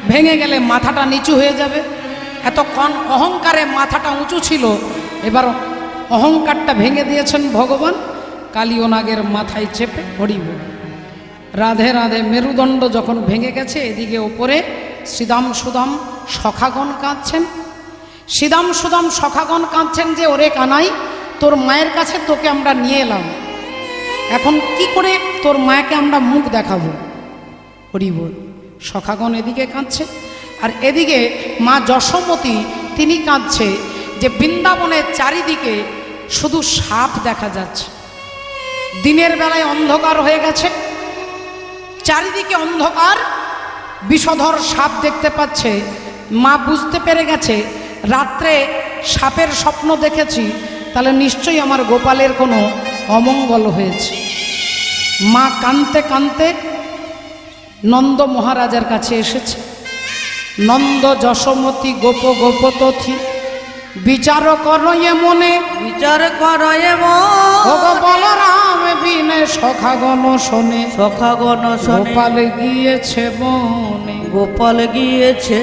ভেঙে গেলে মাথাটা নিচু হয়ে যাবে। এতক্ষণ অহংকারে মাথাটা উঁচু ছিল, এবার অহংকারটা ভেঙে দিয়েছেন ভগবান। কালিয়নাগের মাথায় চেপে হরিব রাধে রাধে। মেরুদণ্ড যখন ভেঙে গেছে, এদিকে ওপরে শ্রীদাম সুদাম সখাগণ কাঁদছেন। শ্রীদাম সুদাম সখাগণ কাঁদছেন যে, ওরে কানাই, তোর মায়ের কাছে তোকে আমরা নিয়ে এলাম, এখন কি করে তোর মায়াকে আমরা মুখ দেখাবো? হরি বল। সখাগণ এদিকে কাঁদছে, আর এদিকে মা যশোমতী তিনি কাঁদছে যে বৃন্দাবনের চারিদিকে শুধু সাপ দেখা যাচ্ছে। দিনের বেলায় অন্ধকার হয়ে গেছে, চারিদিকে অন্ধকার, বিষধর সাপ দেখতে পাচ্ছে। মা বুঝতে পেরে গেছে রাত্রে সাপের স্বপ্ন দেখেছি, তাহলে নিশ্চয়ই আমার গোপালের কোনো অমঙ্গল হয়েছে। মা কাঁদতে কাঁদতে নন্দ মহারাজের কাছে এসেছে। নন্দ যশোমতী গোপ গোপতথি বিচার করো এ মনে, বিচার করো ওগো বলরাম বিনে সখাগণ শোনে, সখাগণ গোপাল গিয়েছে বনে। গোপাল গিয়েছে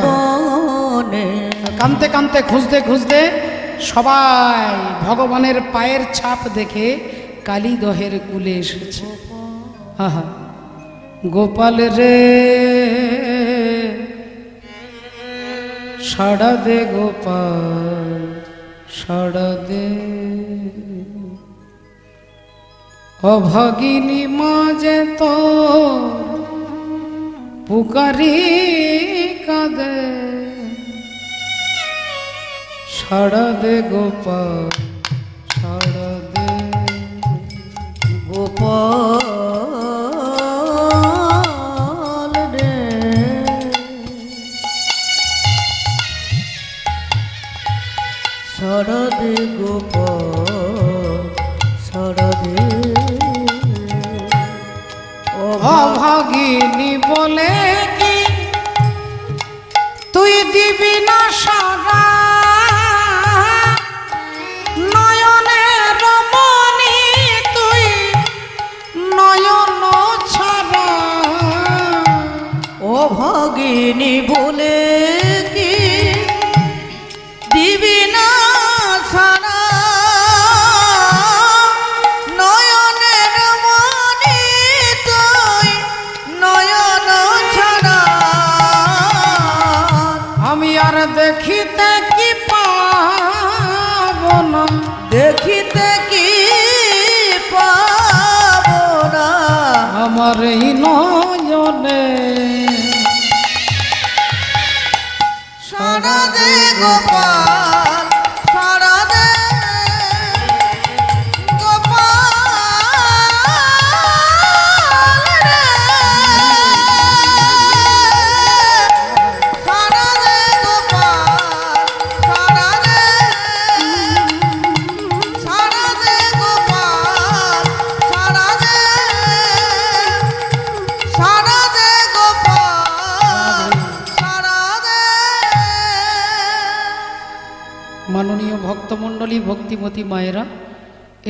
বনে। কাঁদতে কাঁদতে খুঁজতে খুঁজতে সবাই ভগবানের পায়ের ছাপ দেখে কালীদহের কুলে এসেছে। আহা, গোপাল রে সাড়া দে গোপাল সাড়া দে, অভাগিনী মাঝে তো পুকারি কাঁদে, সাড়া দে গোপাল সাড়া দে। গোপাল রে সাড়া দে গোপাল সাড়া দে। অভাগিনী বলে কি তুই দিবি না সারা, নয়নের মণি তুই নয়ন ছাড়া। ও ভগিনী বলে কি দিবি না ছাড়া, নয়নের মণি তুই নয়ন ছাড়া। আমি আর দেখিতে কি পাব না, দেখিতে কি পাবো না আমার এই নয়নে। সাড়া দে গোপাল সাড়া দে গোপাল রে, সাড়া দে গোপাল সাড়া দে, সাড়া দে গোপাল সাড়া দে, সাড়া দে গোপাল সাড়া দে। মাননীয় ভক্তমণ্ডলী, ভক্তিমতী মায়েরা,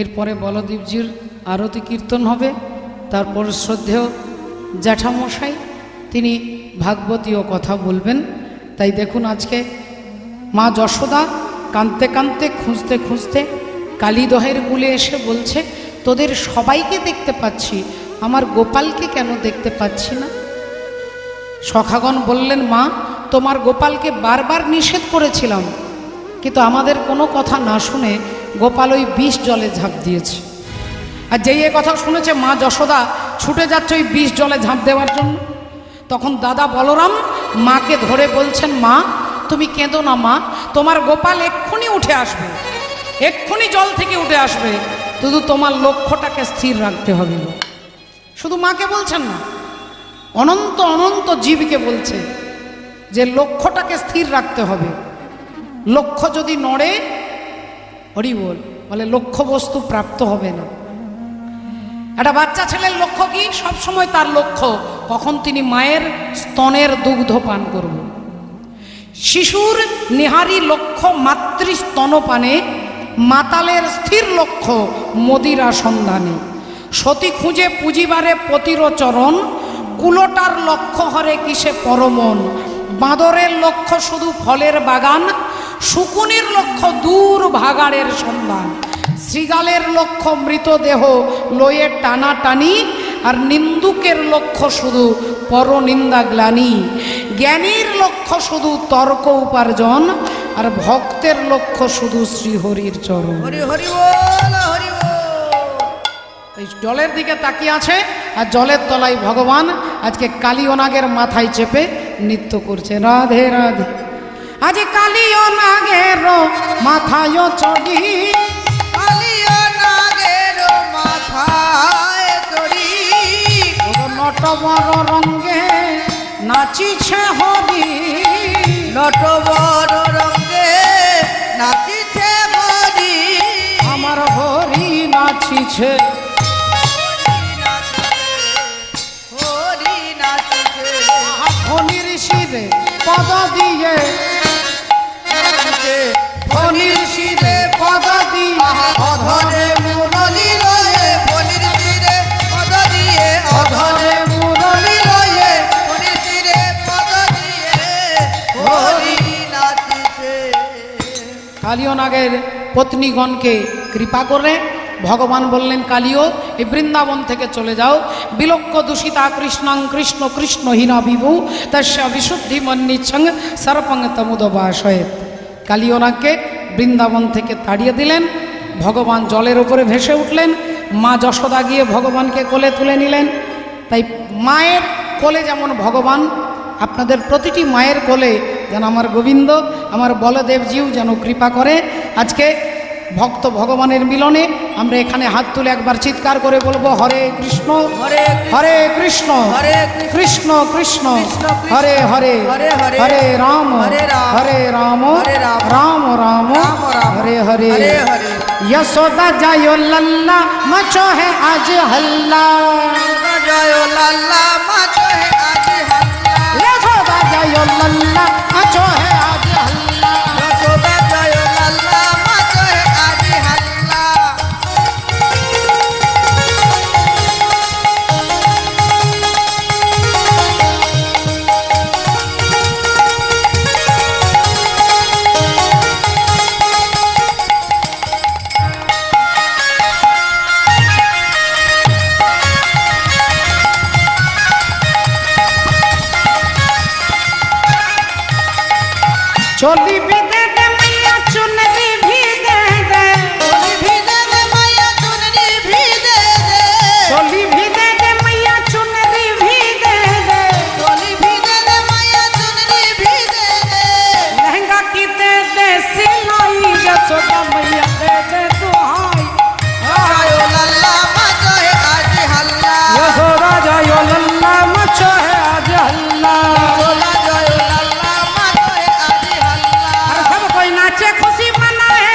এরপরে বলদেবজির আরতি কীর্তন হবে। তারপর শ্রদ্ধেয় জ্যাঠামশাই তিনি ভাগবতীয় কথা বলবেন। তাই দেখুন আজকে মা যশোদা কাঁদতে কাঁদতে খুঁজতে খুঁজতে কালীদহের কুলে এসে বলছে, তোদের সবাইকে দেখতে পাচ্ছি, আমার গোপালকে কেন দেখতে পাচ্ছি না? সখাগণ বললেন, মা তোমার গোপালকে বারবার নিষেধ করেছিলাম, কিন্তু আমাদের কোনো কথা না শুনে গোপাল ওই বিষ জলে ঝাঁপ দিয়েছে। আর যেই এ কথা শুনেছে মা যশোদা ছুটে যাচ্ছে ওই বিষ জলে ঝাঁপ দেওয়ার জন্য। তখন দাদা বলরাম মাকে ধরে বলছেন, মা তুমি কেঁদো না মা, তোমার গোপাল এক্ষুনি উঠে আসবে, এক্ষুনি জল থেকে উঠে আসবে, শুধু তোমার লক্ষ্যটাকে স্থির রাখতে হবে। শুধু মাকে বলছেন না, অনন্ত অনন্ত জীবকে বলছে যে লক্ষ্যটাকে স্থির রাখতে হবে। লক্ষ্য যদি নড়ে, হরি বলে লক্ষ্য বস্তু প্রাপ্ত হবে না। একটা বাচ্চা ছেলের লক্ষ্য কি? সব সময় তার লক্ষ্য কখন তিনি মায়ের স্তনের দুগ্ধ পান করব। শিশুর নিহারি লক্ষ্য মাতৃ স্তনপানে, মাতালের স্থির লক্ষ্য মদিরা সন্ধানে। সতী খুঁজে পুঁজিবারে পতির চরণ, কুলোটার লক্ষ্য হরে কিসে পরমন। বাঁদরের লক্ষ্য শুধু ফলের বাগান, শুকুনির লক্ষ্য দূর ভাগাড়ের সন্ধান। শৃগালের লক্ষ্য মৃতদেহ লয়ে টানাটানি, আর নিন্দুকের লক্ষ্য শুধু পরনিন্দা গ্লানি। জ্ঞানীর লক্ষ্য শুধু তর্ক উপার্জন, আর ভক্তের লক্ষ্য শুধু শ্রীহরির চরণ। হরি হরি বল হরি বল। এই জলের দিকে তাকিয়ে আছে, আর জলের তলায় ভগবান আজকে কালীয়নাগের মাথায় চেপে নৃত্য করছে। রাধে রাধে। আজ কালীয়নাগের মাথায় চড়ি, কালীয়নাগের মাথায় চড়ি, নট নটবর রঙ্গে নাচিছে হরি, নটবর রঙ্গে নাচিছে হরি, আমার হরি নাচিছে। হরি নাচিছে, ফণির শিরে পদ দিয়ে, ফণির শিরে পদ দিয়ে অধরে মুরলি লয়ে, ফণির তীরে পদ দিয়ে অধরে মুরলি লয়ে ফণির তীরে পদ দিয়ে হরি নাচিছে। কালিয় নাগের পত্নীগণকে কৃপা করে ভগবান বললেন, কালিও এই বৃন্দাবন থেকে চলে যাও। বিলক্ষ দূষিতা কৃষ্ণাং কৃষ্ণ কৃষ্ণ হীনা বিভু তস্য বিশুদ্ধি মন্নিচ্ছং সর্পং তমুদবাসয়ে। কালিয় নাগকে বৃন্দাবন থেকে তাড়িয়ে দিলেন। ভগবান জলের উপরে ভেসে উঠলেন। মা যশোদা গিয়ে ভগবানকে কোলে তুলে নিলেন। তাই মায়ের কোলে যেমন ভগবান, আপনাদের প্রতিটি মায়ের কোলে যেন আমার গোবিন্দ, আমার বলদেবজিও যেন কৃপা করে। আজকে ভক্ত ভগবানের মিলনে আমরা এখানে হাত তুলে একবার চিৎকার করে বলবো, হরে কৃষ্ণ হরে হরে কৃষ্ণ হরে কৃষ্ণ কৃষ্ণ কৃষ্ণ হরে হরে হরে হরে হরে রাম হরে রাম হরে রাম হরে রাম রাম রাম রাম রাম হরে হরে হরে হরে। यशोदा जायो लल्ला मचो है आज हल्ला, জয় লাল্লা মাচো হে আজ হাল্লা, यशोदा जायो लल्ला मचो है आज हल्ला। যশোদা জয় লাল্লা মাচো হে আজ হাল্লা। चोली भी दे दे मैया चुनरी भी दे दे, चोली भी दे दे मैया चुनरी भी दे दे, चोली भी दे दे मैया चुनरी भी दे दे, चोली भी दे दे मैया चुनरी भी दे दे। लहंगा की दे दे सिलाई, यशोदा मैया दे दे दुहाई। जय लाल्ला माचो है आज हल्ला, यशोदा जायो लल्ला मचो है आज हल्ला। यशोदा जय लाल्ला माचो है आज हल्ला। और सब कोई नाचे खुशी मनाए,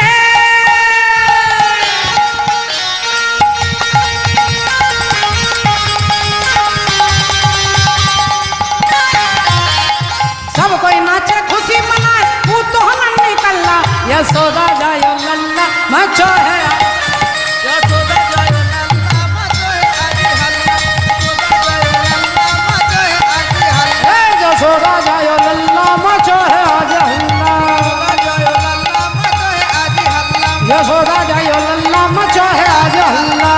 सब कोई नाचे खुशी मनाए, वो तो हनन निकलना। यशोदा जायो लल्ला मचो है, यशोदा जय लाल्ला माचो है आज हल्ला, यशोदा जय लाल्ला माचो है आज हल्ला, ए यशोदा जायो लल्ला मचो है आज हल्ला, यशोदा जय लाल्ला माचो है आज हल्ला, यशोदा जायो लल्ला मचो है आज हल्ला।